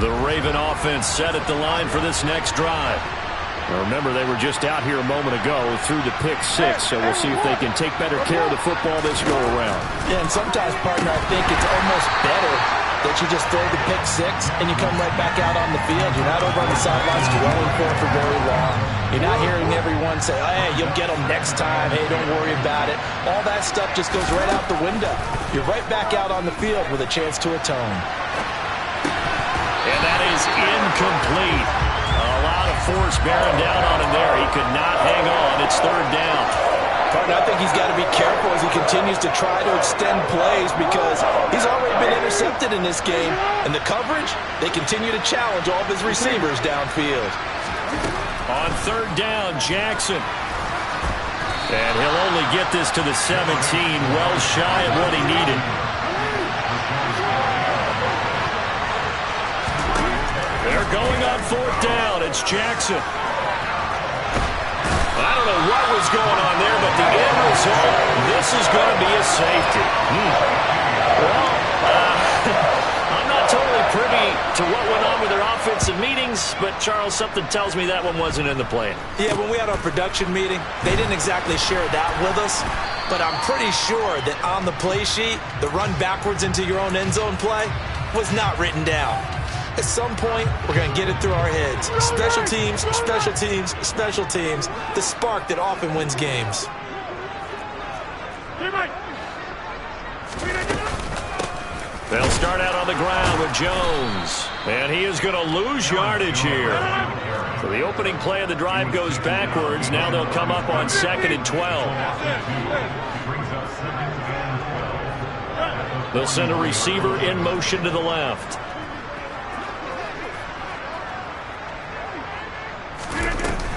The Raven offense set at the line for this next drive. Now remember, they were just out here a moment ago through the pick six, so we'll see if they can take better care of the football this go-around. Yeah, and sometimes, partner, I think it's almost better that you just throw the pick six and you come right back out on the field. You're not over on the sidelines dwelling for very long. You're not hearing everyone say, hey, you'll get them next time. Hey, don't worry about it. All that stuff just goes right out the window. You're right back out on the field with a chance to atone. And that is incomplete. A lot of force bearing down on him there. He could not hang on. It's third down. Partner, I think he's got to be careful as he continues to try to extend plays because he's already been intercepted in this game. And the coverage, they continue to challenge all of his receivers downfield. On third down, Jackson. And he'll only get this to the 17, well shy of what he needed. They're going on fourth down. It's Jackson. I don't know what was going on there, but the end result, this is going to be a safety. Well, I'm not totally privy to what went on with their offensive meetings, but, Charles, something tells me that one wasn't in the plan. Yeah, when we had our production meeting, they didn't exactly share that with us, but I'm pretty sure that on the play sheet, the run backwards into your own end zone play was not written down. At some point, we're going to get it through our heads. Special teams, special teams, special teams. The spark that often wins games. They'll start out on the ground with Jones. And he is going to lose yardage here. So the opening play of the drive goes backwards. Now they'll come up on 2nd and 12. They'll send a receiver in motion to the left.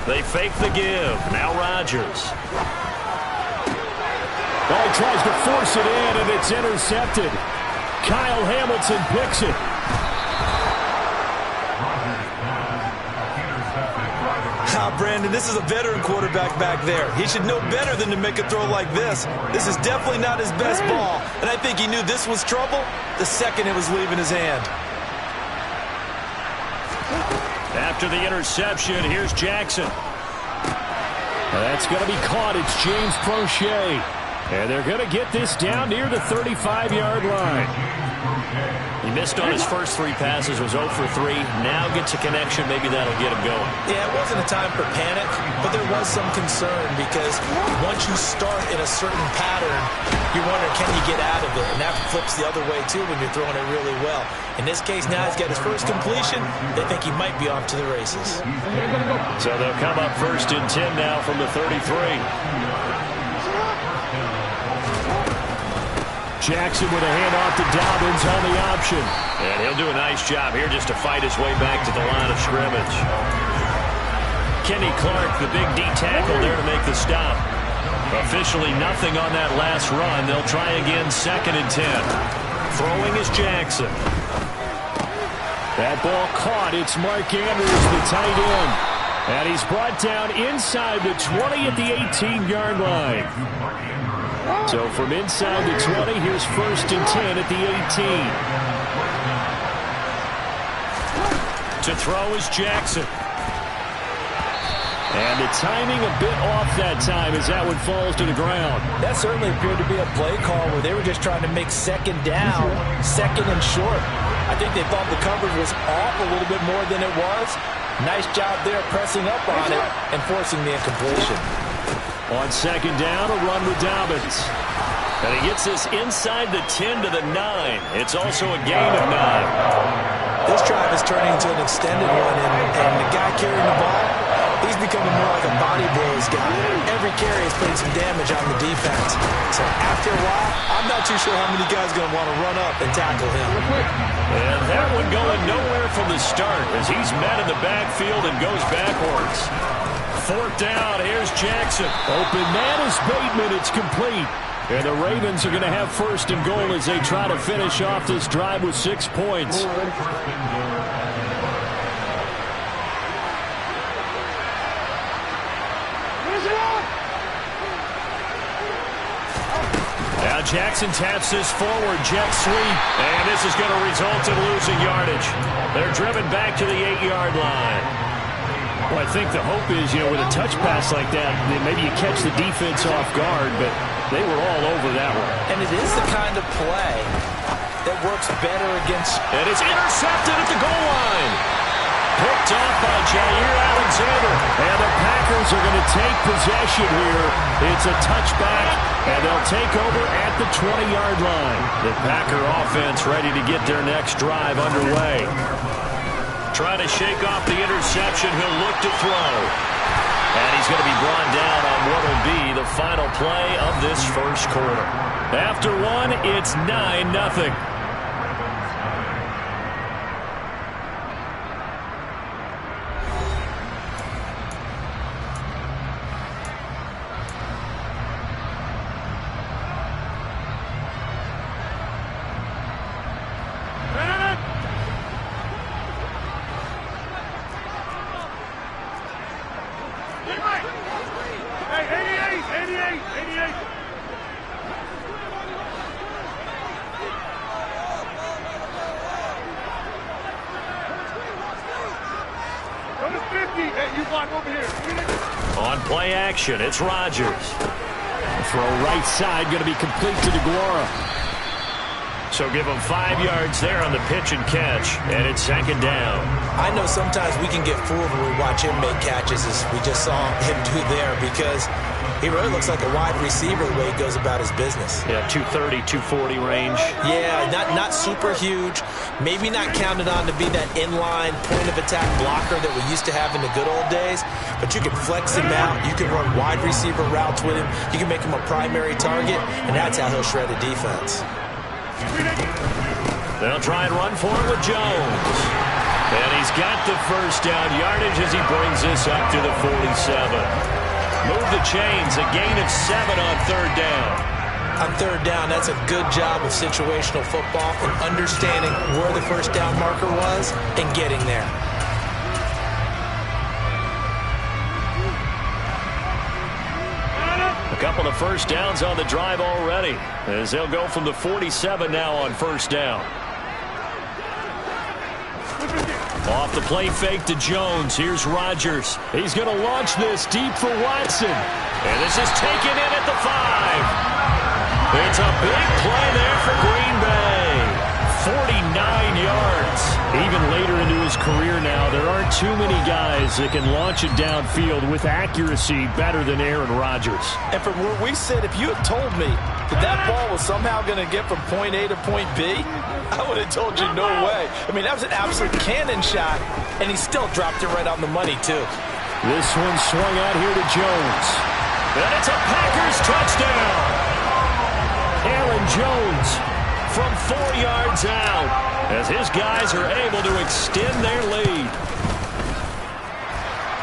They fake the give. Now Rodgers. Oh, he tries to force it in, and it's intercepted. Kyle Hamilton picks it. Brandon, this is a veteran quarterback back there. He should know better than to make a throw like this. This is definitely not his best ball, and I think he knew this was trouble the second it was leaving his hand. After the interception, here's Jackson. That's going to be caught. It's James Prochet. And they're going to get this down near the 35-yard line. He missed on his first 3 passes, was 0 for 3. Now gets a connection. Maybe that'll get him going. Yeah, it wasn't a time for panic, but there was some concern because once you start in a certain pattern, you're wondering, can you get out of it? And that flips the other way, too, when you're throwing it really well. In this case, now he's got his first completion. They think he might be off to the races. So they'll come up 1st and 10 now from the 33. Jackson with a handoff to Dobbins on the option. And he'll do a nice job here just to fight his way back to the line of scrimmage. Kenny Clark, the big D tackle there to make the stop. Officially nothing on that last run. They'll try again 2nd and 10. Throwing is Jackson. That ball caught. It's Mark Andrews, the tight end. And he's brought down inside the 20 at the 18-yard line. So from inside the 20, here's 1st and 10 at the 18. To throw is Jackson. And the timing a bit off that time as that one falls to the ground. That certainly appeared to be a play call where they were just trying to make 2nd down, 2nd and short. I think they thought the coverage was off a little bit more than it was. Nice job there pressing up on it and forcing the incompletion. On 2nd down, a run with Dobbins. And he gets this inside the 10 to the 9. It's also a gain of 9. This drive is turning into an extended one, and the guy carrying the ball, he's becoming more like a body blows guy. Every carry is putting some damage on the defense. So after a while, I'm not too sure how many guys are going to want to run up and tackle him. And that one going nowhere from the start as he's met in the backfield and goes backwards. 4th down. Here's Jackson. Open man is Bateman. It's complete. And the Ravens are going to have 1st and goal as they try to finish off this drive with 6 points. Now Jackson taps this forward, jet sweep, and this is going to result in losing yardage. They're driven back to the 8-yard line. Well, I think the hope is, with a touch pass like that, maybe you catch the defense off guard, but they were all over that one. And it is the kind of play that works better against... And it's intercepted at the goal line. Picked off by Jair Alexander. And the Packers are going to take possession here. It's a touchback, and they'll take over at the 20-yard line. The Packer offense ready to get their next drive underway. Trying to shake off the interception. He'll look to throw. And he's going to be brought down on what will be the final play of this first quarter. After one, it's 9-0. On play action, it's Rodgers. Throw right side, going to be complete to DeGuara. So give him 5 yards there on the pitch and catch, and it's 2nd down. I know sometimes we can get fooled when we watch him make catches, as we just saw him do there, because he really looks like a wide receiver the way he goes about his business. Yeah, 230, 240 range. Yeah, not super huge. Maybe not counted on to be that inline point-of-attack blocker that we used to have in the good old days, but you can flex him out. You can run wide receiver routes with him. You can make him a primary target, and that's how he'll shred a defense. They'll try and run for it with Jones. And he's got the 1st down yardage as he brings this up to the 47. Move the chains, a gain of 7 on 3rd down. On 3rd down, that's a good job of situational football and understanding where the 1st down marker was and getting there. A couple of 1st downs on the drive already, as they'll go from the 47 now on 1st down. Off the play fake to Jones. Here's Rodgers. He's going to launch this deep for Watson. And this is taken in at the 5. It's a big play there for Green Bay. 49 yards. Even later into his career now, there aren't too many guys that can launch it downfield with accuracy better than Aaron Rodgers. And from where we sit, if you had told me that ball was somehow going to get from point A to point B, I would have told you no way. I mean, that was an absolute cannon shot, and he still dropped it right on the money, too. This one swung out here to Jones. And it's a Packers touchdown. Aaron Jones from 4 yards out as his guys are able to extend their lead.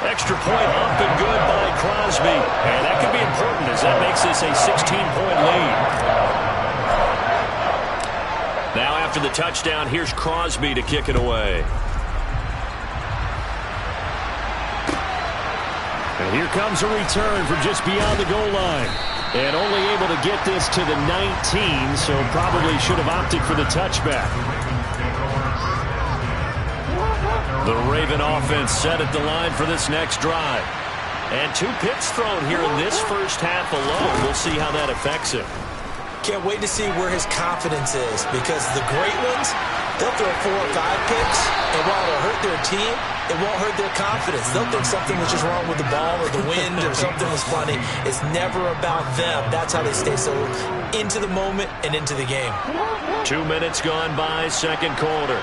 Extra point up and good by Crosby. And that could be important as that makes this a 16-point lead. Now after the touchdown, here's Crosby to kick it away. And here comes a return from just beyond the goal line. And only able to get this to the 19, so probably should have opted for the touchback. The Raven offense set at the line for this next drive. And 2 picks thrown here in this first half alone. We'll see how that affects him. Can't wait to see where his confidence is, because the great ones, they'll throw 4 or 5 picks, and while it'll hurt their team, it won't hurt their confidence. They'll think something was just wrong with the ball or the wind or something was funny. It's never about them. That's how they stay so into the moment and into the game. 2 minutes gone by, second quarter.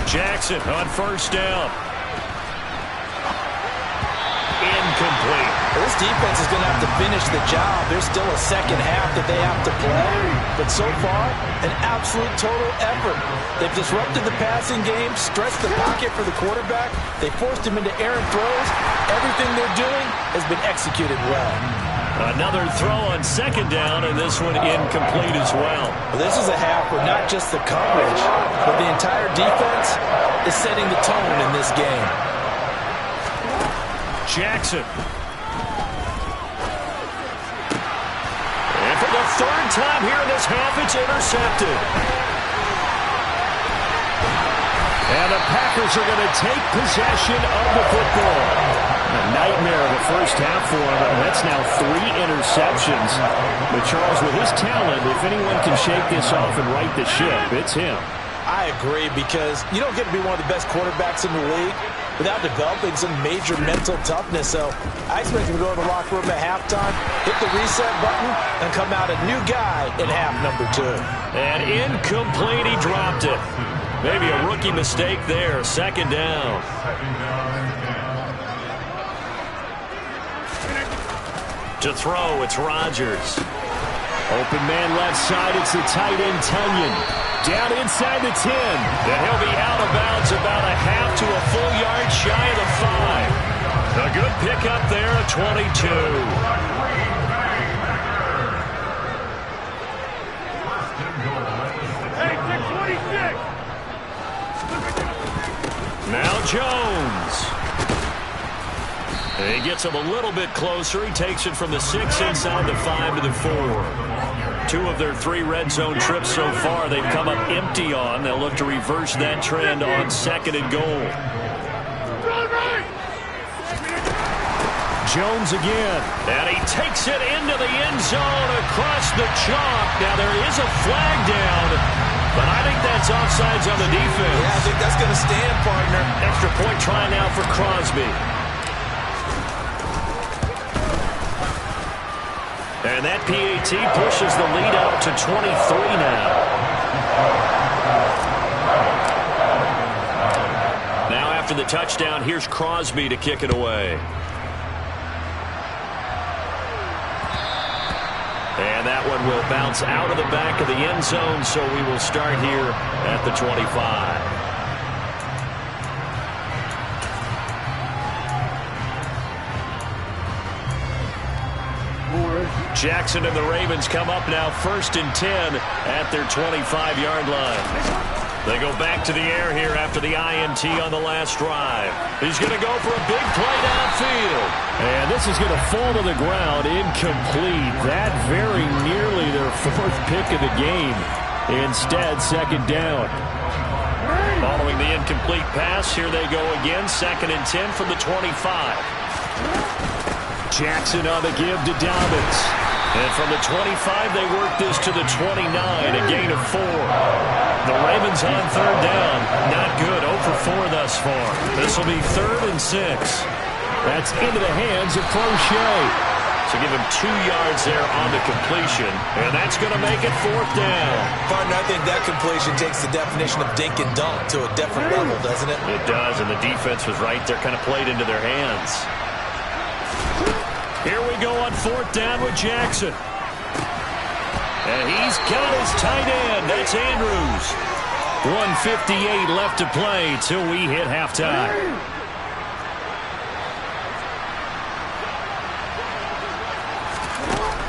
Jackson on first down. Incomplete. This defense is going to have to finish the job. There's still a second half that they have to play. But so far, an absolute total effort. They've disrupted the passing game, stretched the pocket for the quarterback. They forced him into errant throws. Everything they're doing has been executed well. Another throw on second down, and this one incomplete as well. This is a half where not just the coverage, but the entire defense is setting the tone in this game. Jackson. And for the third time here in this half, it's intercepted. And the Packers are going to take possession of the football. A nightmare of a first half for him. That's now 3 interceptions. But Charles, with his talent, if anyone can shake this off and right the ship, it's him. I agree, because you don't get to be one of the best quarterbacks in the league without developing some major mental toughness. So I expect him to go in the locker room at halftime, hit the reset button, and come out a new guy in half number 2. And incomplete, he dropped it. Maybe a rookie mistake there. Second down. To throw, it's Rodgers. Open man left side, it's the tight end Tunyon. Down inside the 10. And he'll be out of bounds about a half to a full yard shy of the 5. A good pickup there at 22. Now Jones. He gets him a little bit closer. He takes it from the 6 inside the 5 to the 4. 2 of their 3 red zone trips so far they've come up empty on. They'll look to reverse that trend on second and goal. Jones again. And he takes it into the end zone across the chalk. Now there is a flag down, but I think that's offsides on the defense. Yeah, I think that's going to stand, partner. Extra point try now for Crosby. And that PAT pushes the lead out to 23 now. Now after the touchdown, here's Crosby to kick it away. And that one will bounce out of the back of the end zone, so we will start here at the 25. Jackson and the Ravens come up now 1st and 10 at their 25-yard line. They go back to the air here after the INT on the last drive. He's going to go for a big play downfield. And this is going to fall to the ground incomplete. That very nearly their 4th pick of the game. Instead, second down. Following the incomplete pass, here they go again. 2nd and 10 from the 25. Jackson on the give to Dobbins. And from the 25, they work this to the 29, a gain of 4. The Ravens on 3rd down. Not good, 0 for 4 thus far. This will be 3rd and 6. That's into the hands of Crochet. So give him 2 yards there on the completion. And that's going to make it 4th down. Partner, I think that completion takes the definition of dink and dunk to a different level, doesn't it? It does, and the defense was right there, kind of played into their hands. Here we go on 4th down with Jackson. And he's got his tight end. That's Andrews. 1:58 left to play till we hit halftime.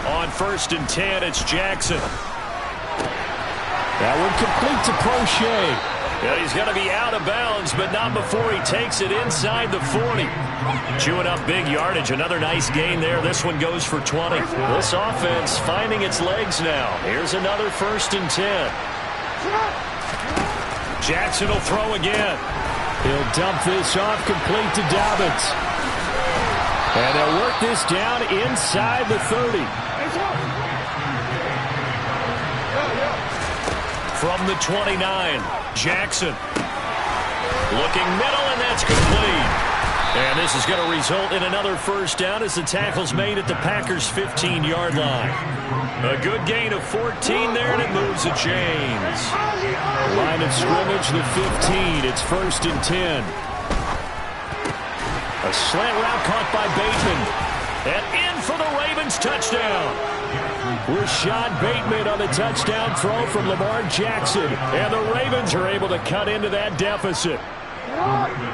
On 1st and 10, it's Jackson. That one complete to Crochet. Yeah, he's going to be out of bounds, but not before he takes it inside the 40. Chewing up big yardage. Another nice gain there. This one goes for 20. This offense finding its legs now. Here's another 1st and 10. Jackson will throw again. He'll dump this off complete to Dobbins. And they'll work this down inside the 30. From the 29, Jackson. Looking middle, and that's complete. And this is going to result in another 1st down as the tackle's made at the Packers' 15-yard line. A good gain of 14 there, and it moves the chains. Line of scrimmage, the 15. It's 1st and 10. A slant route caught by Bateman. And in for the Ravens touchdown. Rashad Bateman on the touchdown throw from Lamar Jackson. And the Ravens are able to cut into that deficit.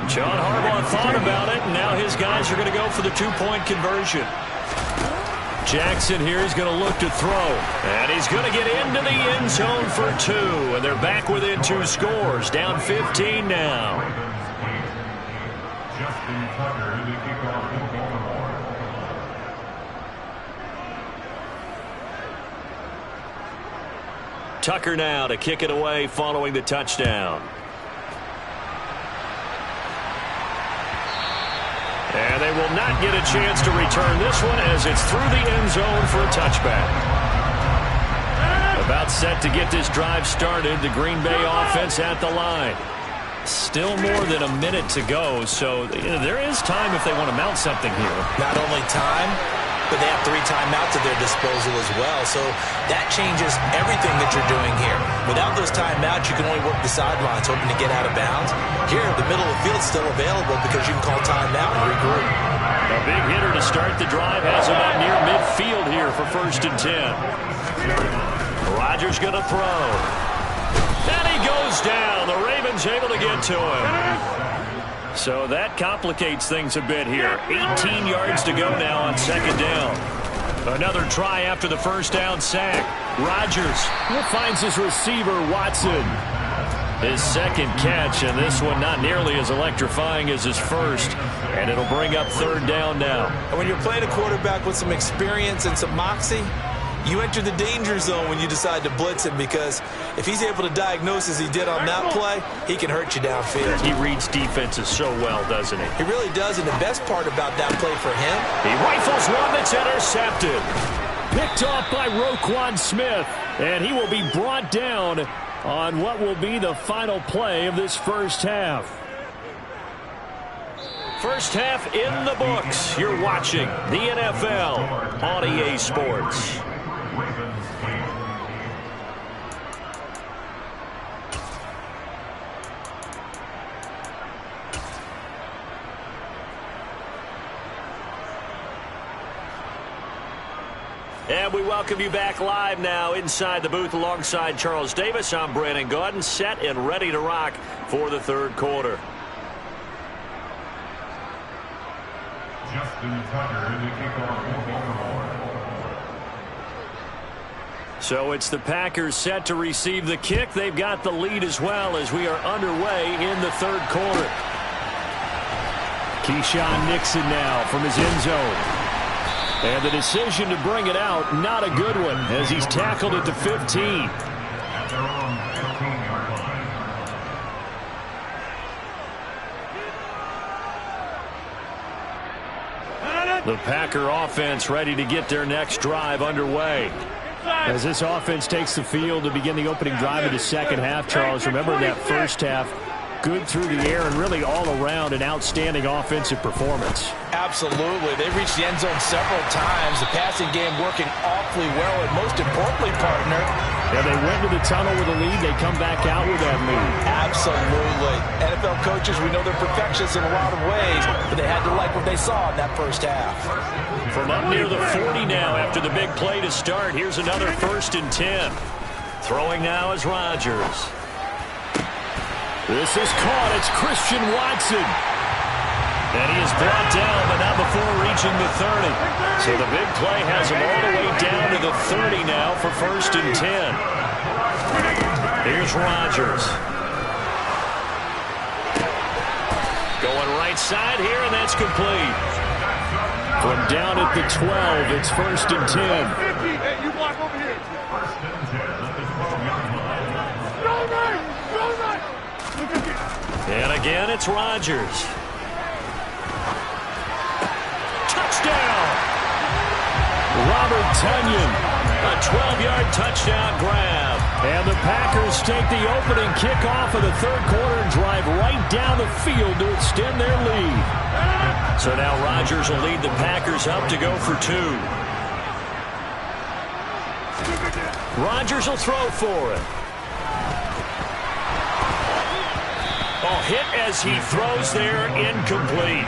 John Harbaugh thought about it, and now his guys are going to go for the two-point conversion. Jackson here is going to look to throw. And he's going to get into the end zone for 2. And they're back within 2 scores. Down 15 now. Tucker now to kick it away following the touchdown. And they will not get a chance to return this one as it's through the end zone for a touchback. About set to get this drive started, the Green Bay offense at the line. Still more than a minute to go, so there is time if they want to mount something here. Not only time, but they have 3 timeouts at their disposal as well. So that changes everything that you're doing here. Without those timeouts, you can only work the sidelines, hoping to get out of bounds. Here, the middle of the field's still available because you can call timeout and regroup. A big hitter to start the drive has him out near midfield here for 1st and 10. Rodgers going to throw. And he goes down. The Ravens able to get to him. So that complicates things a bit here. 18 yards to go now on 2nd down. Another try after the 1st down sack. Rodgers finds his receiver, Watson. His 2nd catch, and this one not nearly as electrifying as his 1st. And it'll bring up 3rd down now. And when you're playing a quarterback with some experience and some moxie, you enter the danger zone when you decide to blitz him, because if he's able to diagnose as he did on that play, he can hurt you downfield. He reads defenses so well, doesn't he? He really does, and the best part about that play for him, he rifles one that's intercepted. Picked off by Roquan Smith, and he will be brought down on what will be the final play of this 1st half. First half in the books. You're watching the NFL on EA Sports. And we welcome you back live now inside the booth alongside Charles Davis. I'm Brandon Gaudin, set and ready to rock for the 3rd quarter. So it's the Packers set to receive the kick. They've got the lead as well as we are underway in the 3rd quarter. Keyshawn Nixon now from his end zone. And the decision to bring it out, not a good one, as he's tackled at the 15. The Packer offense ready to get their next drive underway. As this offense takes the field to begin the opening drive of the 2nd half, Charles, remember in that 1st half, good through the air and really all around an outstanding offensive performance. Absolutely. They reached the end zone several times. The passing game working awfully well, and most importantly, partner, yeah, they went to the tunnel with a lead. They come back out with that lead. Absolutely. NFL coaches, we know they're perfectionists in a lot of ways, but they had to like what they saw in that 1st half. From up near the 40 now after the big play to start, here's another 1st and 10. Throwing now is Rodgers. This is caught. It's Christian Watson. And he is brought down, but not before reaching the 30. So the big play has him all the way down to the 30 now for 1st and 10. Here's Rodgers. Going right side here, and that's complete. From down at the 12, it's 1st and 10. Hey, you block over here. And again, it's Rodgers. Touchdown! Robert Tonyan. A 12-yard touchdown grab. And the Packers take the opening kickoff of the 3rd quarter and drive right down the field to extend their lead. So now Rodgers will lead the Packers up to go for 2. Rodgers will throw for it. Oh, hit as he throws there, incomplete.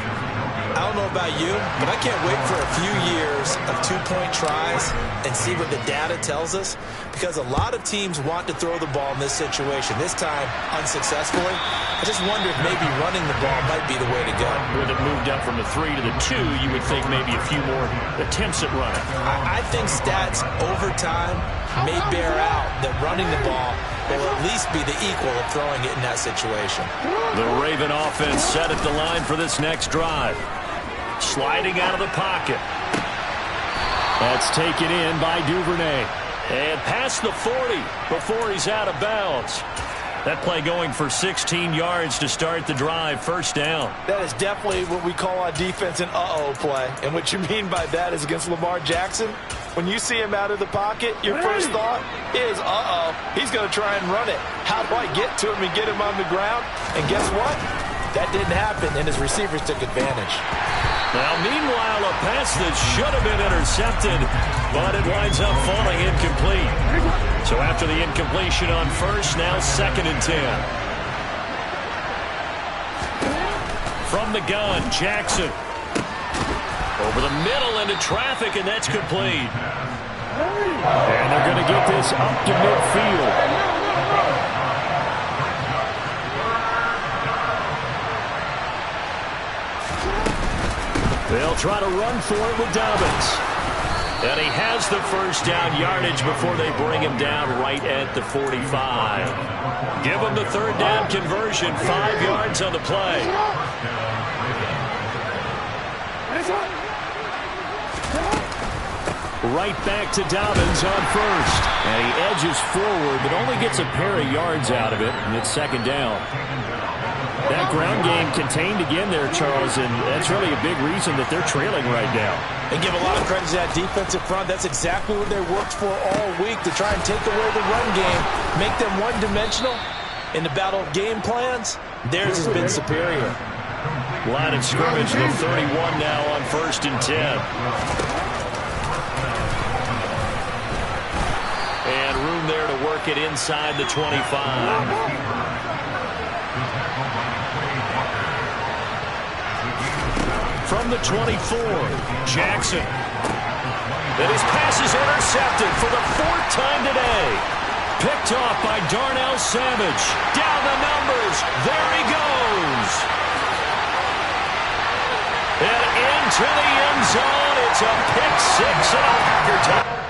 I don't know about you, but I can't wait for a few years of two-point tries and see what the data tells us, because a lot of teams want to throw the ball in this situation. This time, unsuccessfully. I just wonder if maybe running the ball might be the way to go. With it moved up from the 3 to the 2, you would think maybe a few more attempts at running. I think stats over time may bear out that running the ball will at least be the equal of throwing it in that situation. The Raven offense set at the line for this next drive. Sliding out of the pocket. That's taken in by Duvernay. And past the 40 before he's out of bounds. That play going for 16 yards to start the drive. First down. That is definitely what we call on defense an uh-oh play. And what you mean by that is against Lamar Jackson, when you see him out of the pocket, your first thought is, uh-oh, he's going to try and run it. How do I get to him and get him on the ground? And guess what? That didn't happen, and his receivers took advantage. Now, meanwhile, a pass that should have been intercepted, but it winds up falling incomplete. So after the incompletion on first, now 2nd and 10. From the gun, Jackson. Over the middle into traffic, and that's complete. And they're going to get this up to midfield. They'll try to run for it with Dobbins. And he has the first down yardage before they bring him down right at the 45. Give him the 3rd down conversion, 5 yards on the play. Right back to Dobbins on first. And he edges forward, but only gets a pair of yards out of it, and it's 2nd down. That ground game contained again there, Charles, and that's really a big reason that they're trailing right now. And give a lot of credit to that defensive front. That's exactly what they worked for all week, to try and take away the run game, make them one-dimensional. In the battle of game plans, theirs has been superior. Line of scrimmage, the 31 now on 1st and 10. And room there to work it inside the 25. From the 24, Jackson. And his pass is intercepted for the 4th time today. Picked off by Darnell Savage. Down the numbers. There he goes. And into the end zone. It's a pick 6 and a Packer touchdown.